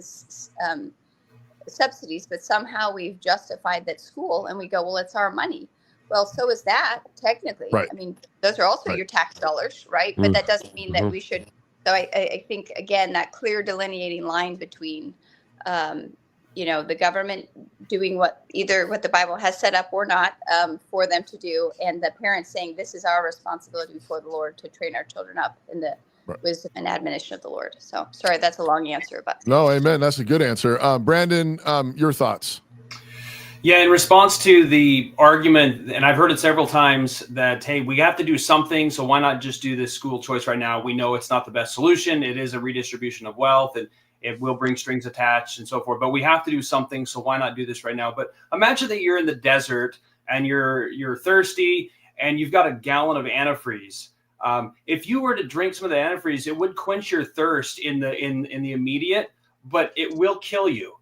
subsidies. But somehow we've justified that school, and we go, well, it's our money. Well, so is that technically. Right. I mean, those are also your tax dollars, right? But that doesn't mean that we should. So I think, again, that clear delineating line between, the government doing either what the Bible has set up or not for them to do, and the parents saying this is our responsibility before the Lord to train our children up in the wisdom and admonition of the Lord. So sorry, that's a long answer, but no, amen. That's a good answer. Brandon, your thoughts? Yeah, in response to the argument, and I've heard it several times, that, hey, we have to do something, so why not just do this school choice right now? We know it's not the best solution. It is a redistribution of wealth, and it will bring strings attached and so forth. But we have to do something, so why not do this right now? But imagine that you're in the desert and you're thirsty and you've got a gallon of antifreeze. If you were to drink some of the antifreeze, it would quench your thirst in the immediate, but it will kill you.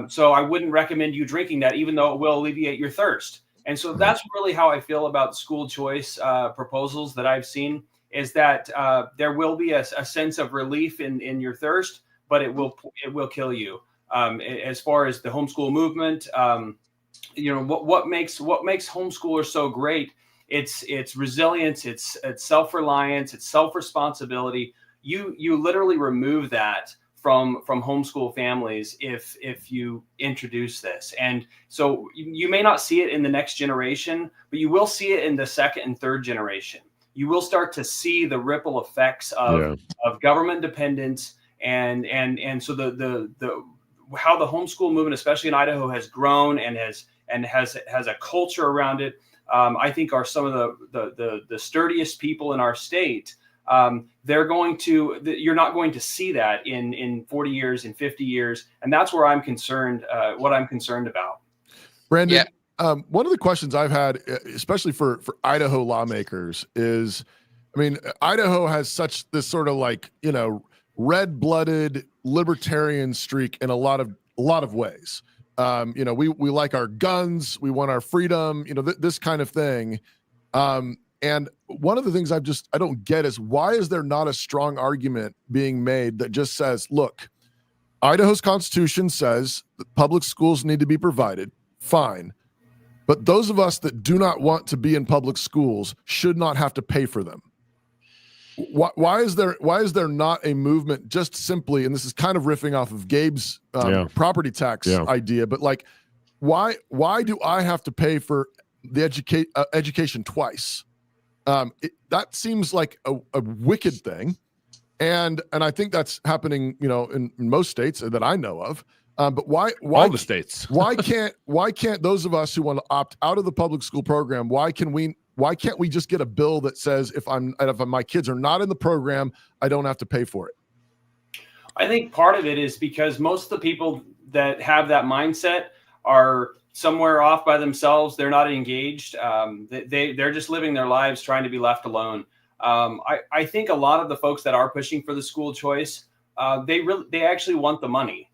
So I wouldn't recommend you drinking that, even though it will alleviate your thirst. And so that's really how I feel about school choice proposals that I've seen, is that there will be a sense of relief in your thirst, but it will kill you. As far as the homeschool movement, what makes homeschoolers so great? It's resilience, it's self-reliance, it's self-responsibility. You literally remove that from homeschool families if you introduce this. And so you may not see it in the next generation, but you will see it in the second and third generation. You will start to see the ripple effects of government dependence and so the how the homeschool movement, especially in Idaho, has grown and has a culture around it. I think are some of the sturdiest people in our state. You're not going to see that in 40 years, in 50 years. And that's where I'm concerned, what I'm concerned about. Brandon, one of the questions I've had, especially for Idaho lawmakers, is, Idaho has such this sort of red-blooded libertarian streak in a lot of ways. We like our guns, we want our freedom, this kind of thing. And one of the things I don't get is, why is there not a strong argument being made that just says, look, Idaho's Constitution says that public schools need to be provided, fine. But those of us that do not want to be in public schools should not have to pay for them. Why is there not a movement just simply, and this is kind of riffing off of Gabe's property tax idea, but why do I have to pay for the education twice? That seems like a wicked thing, and I think that's happening, in most states that I know of. But why all the states? why can't those of us who want to opt out of the public school program? Why can't we just get a bill that says if my kids are not in the program, I don't have to pay for it? I think part of it is because most of the people that have that mindset are somewhere off by themselves. They're not engaged. They're just living their lives trying to be left alone. I think a lot of the folks that are pushing for the school choice, they actually want the money.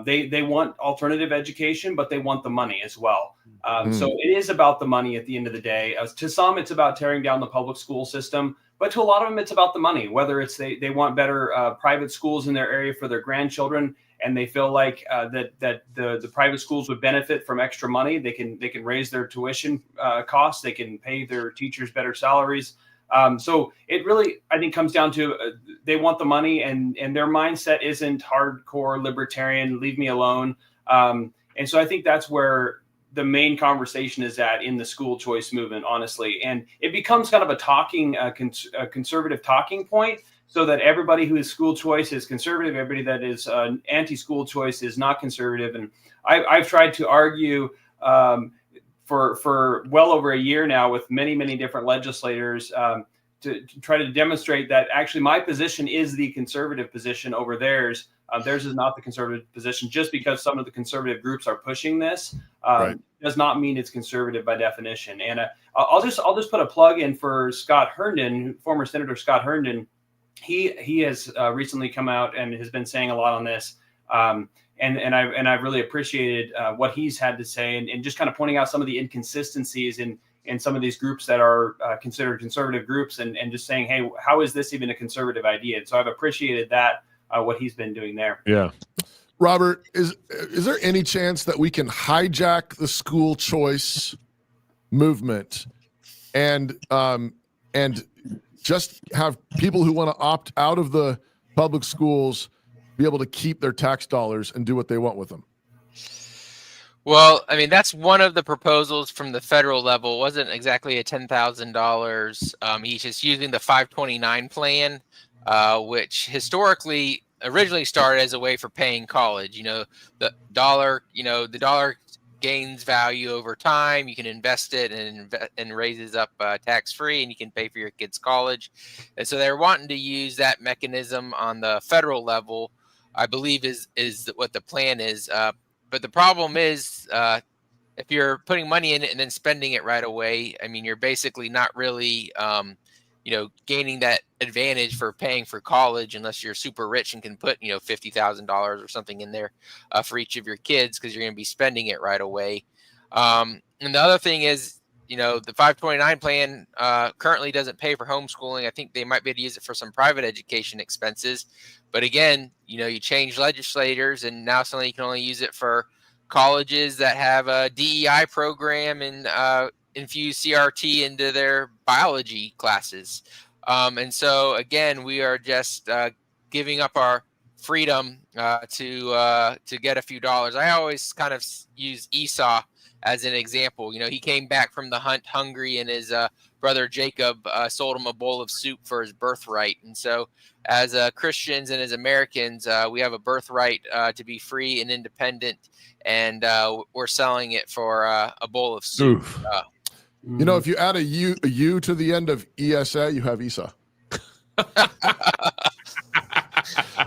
They want alternative education, but they want the money as well. So it is about the money at the end of the day. To some, it's about tearing down the public school system, but to a lot of them, it's about the money. Whether it's they want better private schools in their area for their grandchildren, and they feel like that the private schools would benefit from extra money. They can raise their tuition costs. They can pay their teachers better salaries. So it really, I think, comes down to they want the money, and their mindset isn't hardcore libertarian, leave me alone. And so I think that's where the main conversation is at in the school choice movement, honestly. And it becomes kind of a conservative talking point, so that everybody who is school choice is conservative, everybody that is anti-school choice is not conservative. And I've tried to argue for well over a year now with many different legislators to try to demonstrate that actually my position is the conservative position over theirs. Theirs is not the conservative position. Just because some of the conservative groups are pushing this does not mean it's conservative by definition. And I'll just put a plug in for Scott Herndon, former Senator Scott Herndon. He has recently come out and has been saying a lot on this. And I've really appreciated what he's had to say, and just kind of pointing out some of the inconsistencies in in some of these groups that are considered conservative groups, and just saying, hey, how is this even a conservative idea? And so I've appreciated that, what he's been doing there. Yeah. Robert, is there any chance that we can hijack the school choice movement and just have people who want to opt out of the public schools be able to keep their tax dollars and do what they want with them? Well, I mean, that's one of the proposals from the federal level. It wasn't exactly a $10,000. He's just using the 529 plan, which historically originally started as a way for paying college. The dollar gains value over time. You can invest it and raises up tax free, and you can pay for your kids' college. And so they're wanting to use that mechanism on the federal level, I believe is what the plan is. But the problem is, if you're putting money in it and then spending it right away, I mean, you're basically not really, gaining that advantage for paying for college unless you're super rich and can put, $50,000 or something in there for each of your kids, because you're going to be spending it right away. And the other thing is, the 529 plan currently doesn't pay for homeschooling. I think they might be able to use it for some private education expenses. But again, you change legislators, and now suddenly you can only use it for colleges that have a DEI program and infuse CRT into their biology classes. And so, again, we are just giving up our freedom to get a few dollars. I always kind of use Esau as an example. He came back from the hunt hungry, and his brother Jacob sold him a bowl of soup for his birthright. And so as Christians and as Americans, we have a birthright to be free and independent, and we're selling it for a bowl of soup. If you add a U to the end of ESA, you have Esau.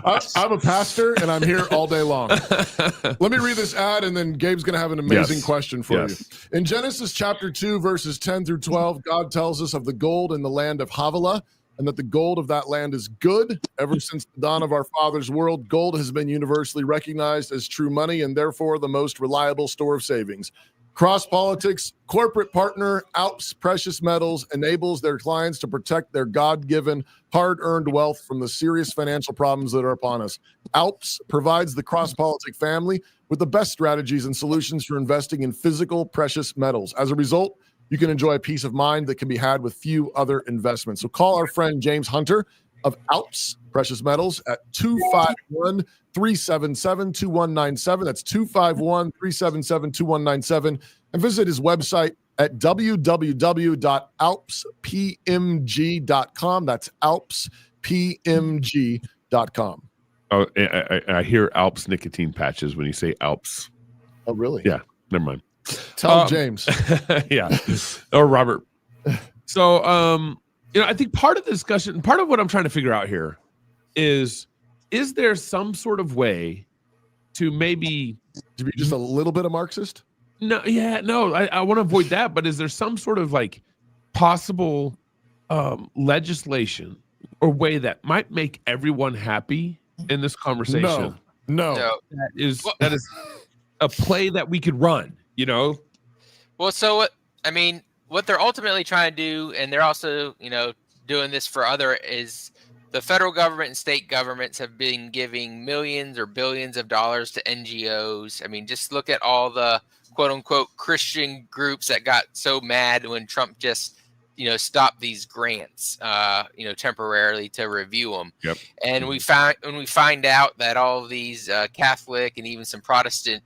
I'm a pastor, and I'm here all day long. Let me read this ad, and then Gabe's going to have an amazing question for you. In Genesis chapter 2, verses 10 through 12, God tells us of the gold in the land of Havilah, and that the gold of that land is good. Ever since the dawn of our father's world, gold has been universally recognized as true money and therefore the most reliable store of savings. Cross Politics corporate partner Alps Precious Metals enables their clients to protect their God-given, hard-earned wealth from the serious financial problems that are upon us. Alps provides the Cross Politic family with the best strategies and solutions for investing in physical precious metals. As a result, you can enjoy a peace of mind that can be had with few other investments. So call our friend James Hunter of Alps Precious Metals at 251-377-2197. That's 251-377-2197. And visit his website at www.alpspmg.com. That's alpspmg.com. Oh, I hear Alps nicotine patches when you say Alps. Oh, really? Yeah, never mind. Tell James. Yeah. Or Robert. So, I think part of the discussion, part of what I'm trying to figure out here is there some sort of way to maybe to be just a little bit of Marxist? No, I want to avoid that. But is there some sort of possible legislation or way that might make everyone happy in this conversation? No. That is a play that we could run, Well, so what they're ultimately trying to do, and they're also, doing this for is the federal government and state governments have been giving millions or billions of dollars to NGOs. I mean, just look at all the quote unquote Christian groups that got so mad when Trump just, stopped these grants, temporarily to review them. Yep. And when we find out that all of these Catholic and even some Protestant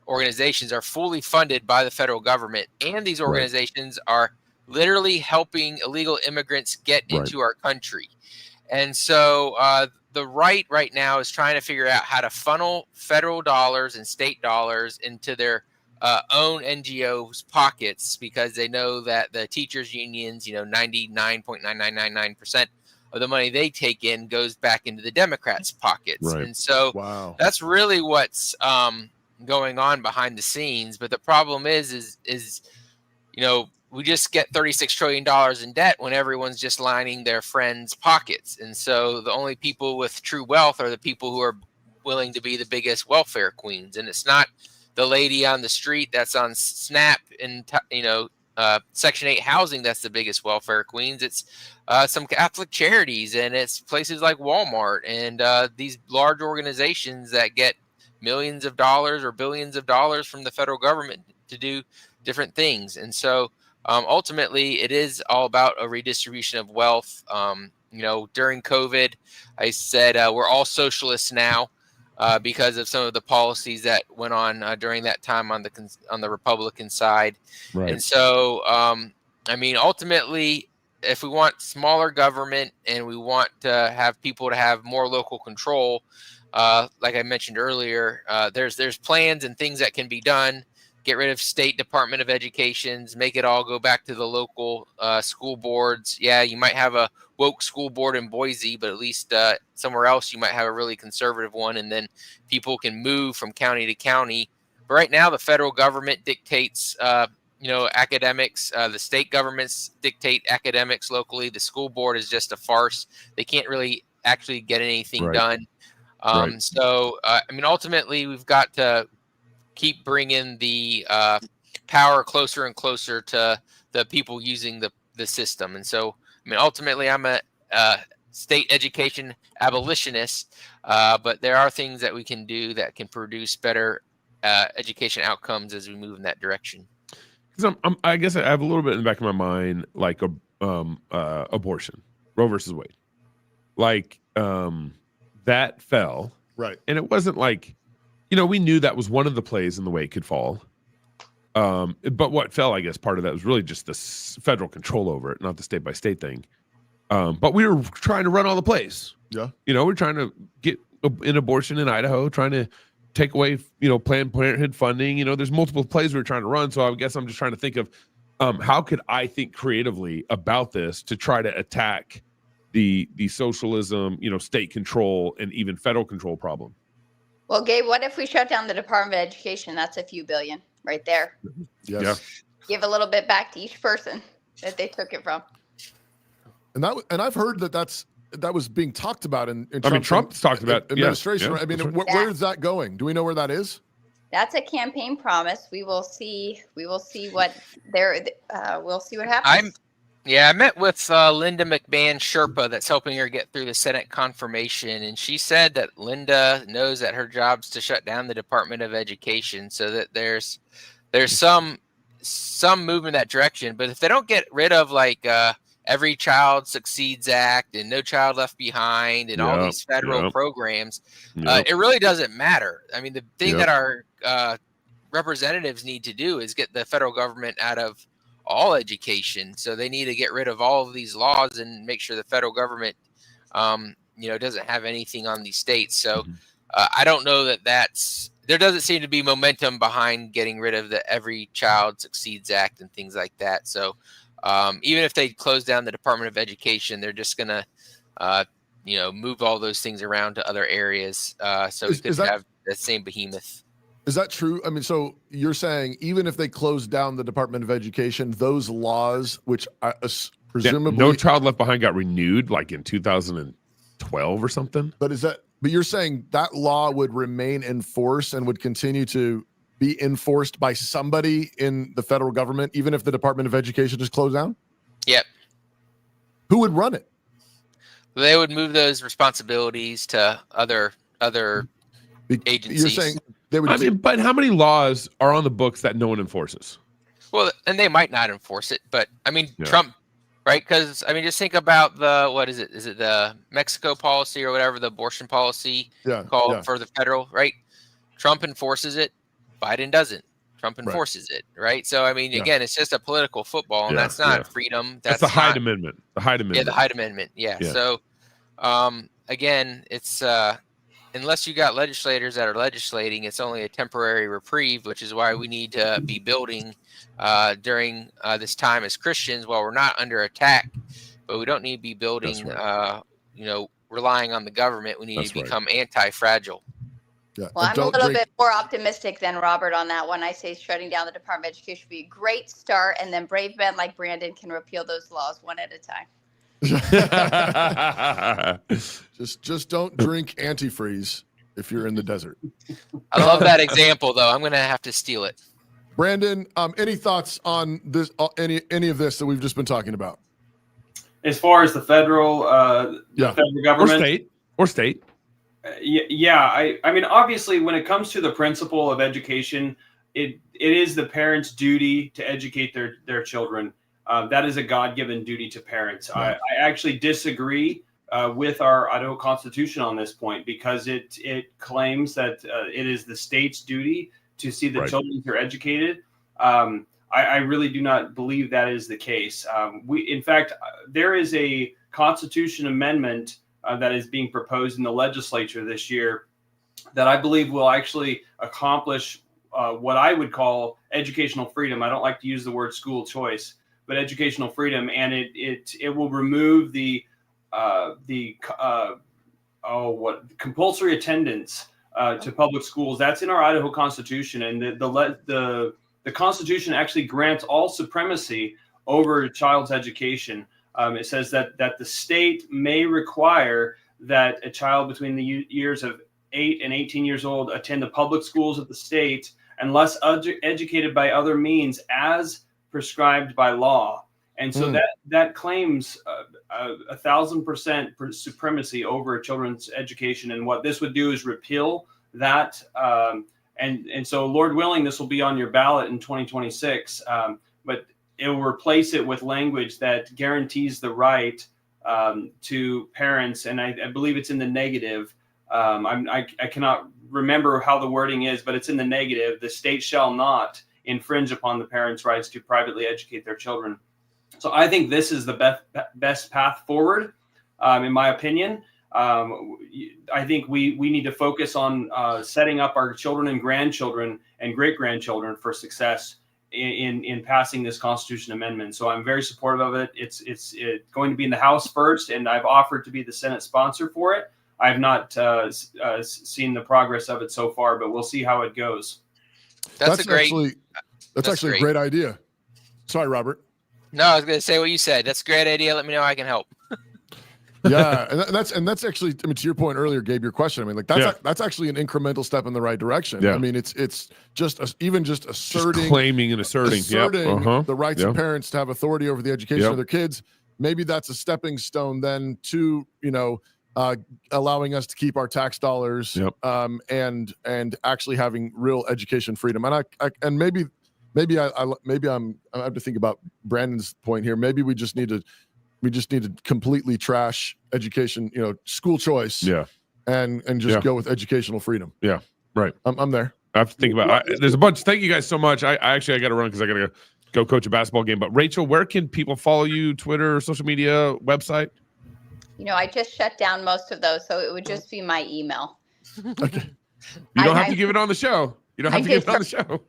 organizations are fully funded by the federal government, and these organizations are literally helping illegal immigrants get into our country. And so the right now is trying to figure out how to funnel federal dollars and state dollars into their own NGOs' pockets, because they know that the teachers' unions, 99.9999% of the money they take in goes back into the Democrats' pockets. Right. And so that's really what's going on behind the scenes. But the problem is we just get $36 trillion in debt when everyone's just lining their friends' pockets. And so the only people with true wealth are the people who are willing to be the biggest welfare queens. And it's not the lady on the street that's on Snap and, Section 8 housing that's the biggest welfare queens. It's some Catholic charities, and it's places like Walmart and these large organizations that get millions of dollars or billions of dollars from the federal government to do different things. And so ultimately, it is all about a redistribution of wealth. During COVID, I said we're all socialists now because of some of the policies that went on during that time on the Republican side. Right. And so, ultimately, if we want smaller government and we want to have people to have more local control, like I mentioned earlier, there's plans and things that can be done. Get rid of state Department of Educations, make it all go back to the local school boards. Yeah, you might have a woke school board in Boise, but at least somewhere else you might have a really conservative one, and then people can move from county to county. But right now, the federal government dictates, academics. The state governments dictate academics locally. The school board is just a farce. They can't really actually get anything done. So, ultimately, we've got to keep bringing the power closer and closer to the people using the system. And so, ultimately, I'm a state education abolitionist, but there are things that we can do that can produce better education outcomes as we move in that direction. Because I guess I have a little bit in the back of my mind, like abortion, Roe versus Wade, like that fell, right? And it wasn't like, we knew that was one of the plays in the way it could fall. But what fell, I guess, part of that was really just the federal control over it, not the state by state thing. But we were trying to run all the plays. Yeah. We're trying to get an abortion in Idaho, trying to take away, Planned Parenthood funding. There's multiple plays we were trying to run. So I guess I'm just trying to think of how could I think creatively about this to try to attack the socialism, state control and even federal control problem. Well, Gabe, what if we shut down the Department of Education? That's a few billion right there. Yes. Yeah. Give a little bit back to each person that they took it from. And I've heard that was being talked about in Trump's talked about administration. Yeah, right? right. Where is that going? Do we know where that is? That's a campaign promise. We will see what we'll see what happens. I met with Linda McMahon Sherpa that's helping her get through the Senate confirmation, and she said that Linda knows that her job's to shut down the Department of Education, so that there's some movement in that direction. But if they don't get rid of Every Child Succeeds Act and No Child Left Behind and all these federal programs, it really doesn't matter. The thing that our representatives need to do is get the federal government out of all education. So they need to get rid of all of these laws and make sure the federal government, doesn't have anything on these states. So I don't know there doesn't seem to be momentum behind getting rid of the Every Child Succeeds Act and things like that. So even if they close down the Department of Education, they're just going to, move all those things around to other areas. So we could have that same behemoth. Is that true? So you're saying even if they close down the Department of Education, those laws, which presumably No Child Left Behind got renewed like in 2012 or something. But you're saying that law would remain in force and would continue to be enforced by somebody in the federal government, even if the Department of Education is closed down? Yep. Who would run it? They would move those responsibilities to other agencies. You're saying they would. But how many laws are on the books that no one enforces? Well, and they might not enforce it, but Trump, right? Because just think about what is it? Is it the Mexico policy or whatever, the abortion policy called for the federal, right? Trump enforces it. Biden doesn't. Trump enforces it, right? So, again, it's just a political football, and that's not freedom. That's the Hyde Amendment. The Hyde Amendment. Yeah, the Hyde Amendment. Yeah. So, again, it's unless you got legislators that are legislating, it's only a temporary reprieve, which is why we need to be building during this time as Christians. While we're not under attack, but we don't need to be building, relying on the government. We need to become anti-fragile. Yeah. Well, I'm a little bit more optimistic than Robert on that one. I say shutting down the Department of Education would be a great start, and then brave men like Brandon can repeal those laws one at a time. just don't drink antifreeze if you're in the desert. I love that example, though. I'm going to have to steal it. Brandon, any thoughts on this? Any of this that we've just been talking about? As far as the federal government or state. I mean, obviously, when it comes to the principle of education, it is the parents' duty to educate their children. That is a God-given duty to parents. I actually disagree with our Idaho Constitution on this point, because it claims that it is the state's duty to see the children who are educated. I really do not believe that is the case. In fact, there is a Constitution amendment that is being proposed in the legislature this year that I believe will actually accomplish what I would call educational freedom. I don't like to use the word school choice, but educational freedom, and it will remove the compulsory attendance to public schools. That's in our Idaho Constitution, and the Constitution actually grants all supremacy over a child's education. It says that the state may require that a child between the years of 8 and 18 years old attend the public schools of the state unless educated by other means as prescribed by law. And so that claims 1,000% supremacy over children's education. And what this would do is repeal that. And so, Lord willing, this will be on your ballot in 2026. But it will replace it with language that guarantees the right to parents. And I believe it's in the negative. I cannot remember how the wording is, but it's in the negative. The state shall not infringe upon the parents' rights to privately educate their children. So I think this is the best path forward, in my opinion. I think we need to focus on setting up our children and grandchildren and great-grandchildren for success in passing this Constitution amendment. So I'm very supportive of it. It's going to be in the House first, and I've offered to be the Senate sponsor for it. I have not seen the progress of it so far, but we'll see how it goes. That's actually a great idea. Sorry, Robert. No, I was going to say what you said. That's a great idea. Let me know how I can help. Yeah, and that's actually, I mean, to your point earlier, Gabe, your question. I mean, like that's actually an incremental step in the right direction. Yeah. I mean, it's just asserting, just claiming and asserting the rights of parents to have authority over the education of their kids. Maybe that's a stepping stone then to allowing us to keep our tax dollars and actually having real education freedom. And maybe I have to think about Brandon's point here. Maybe we just need to completely trash education, school choice. Yeah. And just go with educational freedom. Yeah. Right. I'm there. I have to think about there's a bunch. Thank you guys so much. I got to run because I got to go coach a basketball game. But Rachel, where can people follow you? Twitter, social media, website? I just shut down most of those, so it would just be my email. Okay. You don't have to give it on the show. You don't have to give it on the show.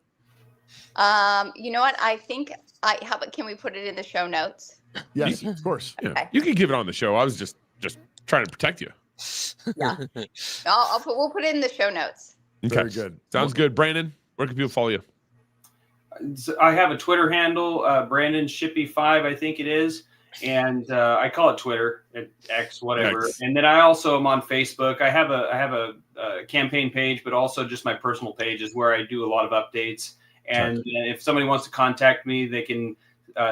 You know what? I think how about, can we put it in the show notes? Yes, of course. Yeah. Okay. You can give it on the show. I was just trying to protect you. Yeah. We'll put it in the show notes. Okay. Very good. Sounds good. Brandon, where can people follow you? I have a Twitter handle, Brandon Shippey 5, I think it is. And I call it Twitter, X, whatever. X. And then I also am on Facebook. I have a campaign page, but also just my personal page is where I do a lot of updates. And if somebody wants to contact me, they can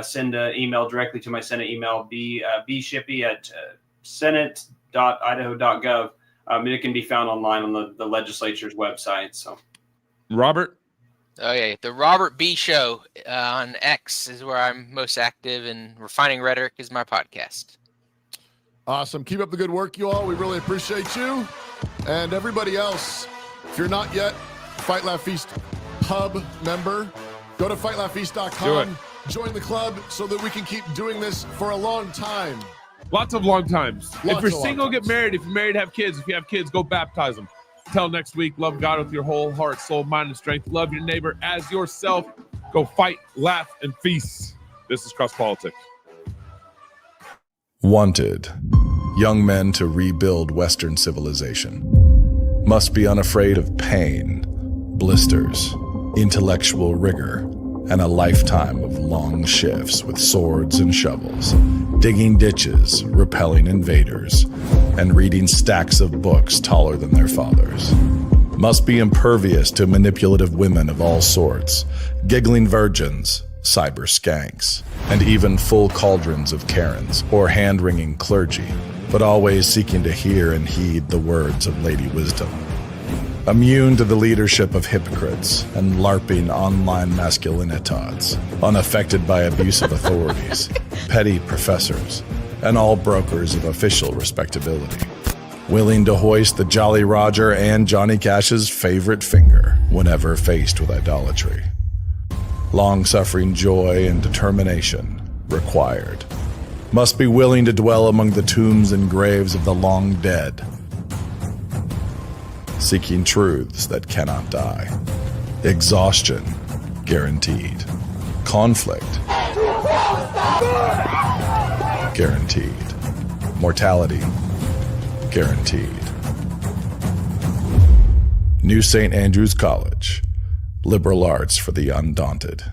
send an email directly to my Senate email, bshippey@senate.idaho.gov. It can be found online on the legislature's website. So, Robert? Oh, yeah. The Robert B. Show on X is where I'm most active, and Refining Rhetoric is my podcast. Awesome. Keep up the good work, you all. We really appreciate you. And everybody else, if you're not yet Fight Laugh Feast Hub member, go to fightlaughfeast.com. Join the club so that we can keep doing this for a long time. Lots of long times. If you're single, get married. If you're married, have kids. If you have kids, go baptize them. Till next week, love God with your whole heart, soul, mind, and strength. Love your neighbor as yourself. Go fight, laugh, and feast. This is Cross Politics. Wanted. Young men to rebuild Western civilization. Must be unafraid of pain, blisters, intellectual rigor, and a lifetime of long shifts with swords and shovels, digging ditches, repelling invaders, and reading stacks of books taller than their fathers. must be impervious to manipulative women of all sorts, giggling virgins, cyber skanks, and even full cauldrons of Karens or hand-wringing clergy, but always seeking to hear and heed the words of Lady Wisdom. Immune to the leadership of hypocrites and LARPing online masculinitods, unaffected by abusive authorities, petty professors, and all brokers of official respectability. Willing to hoist the Jolly Roger and Johnny Cash's favorite finger whenever faced with idolatry. Long-suffering joy and determination required. Must be willing to dwell among the tombs and graves of the long dead, seeking truths that cannot die. Exhaustion guaranteed. Conflict guaranteed. Mortality guaranteed. New St. Andrews College. Liberal arts for the undaunted.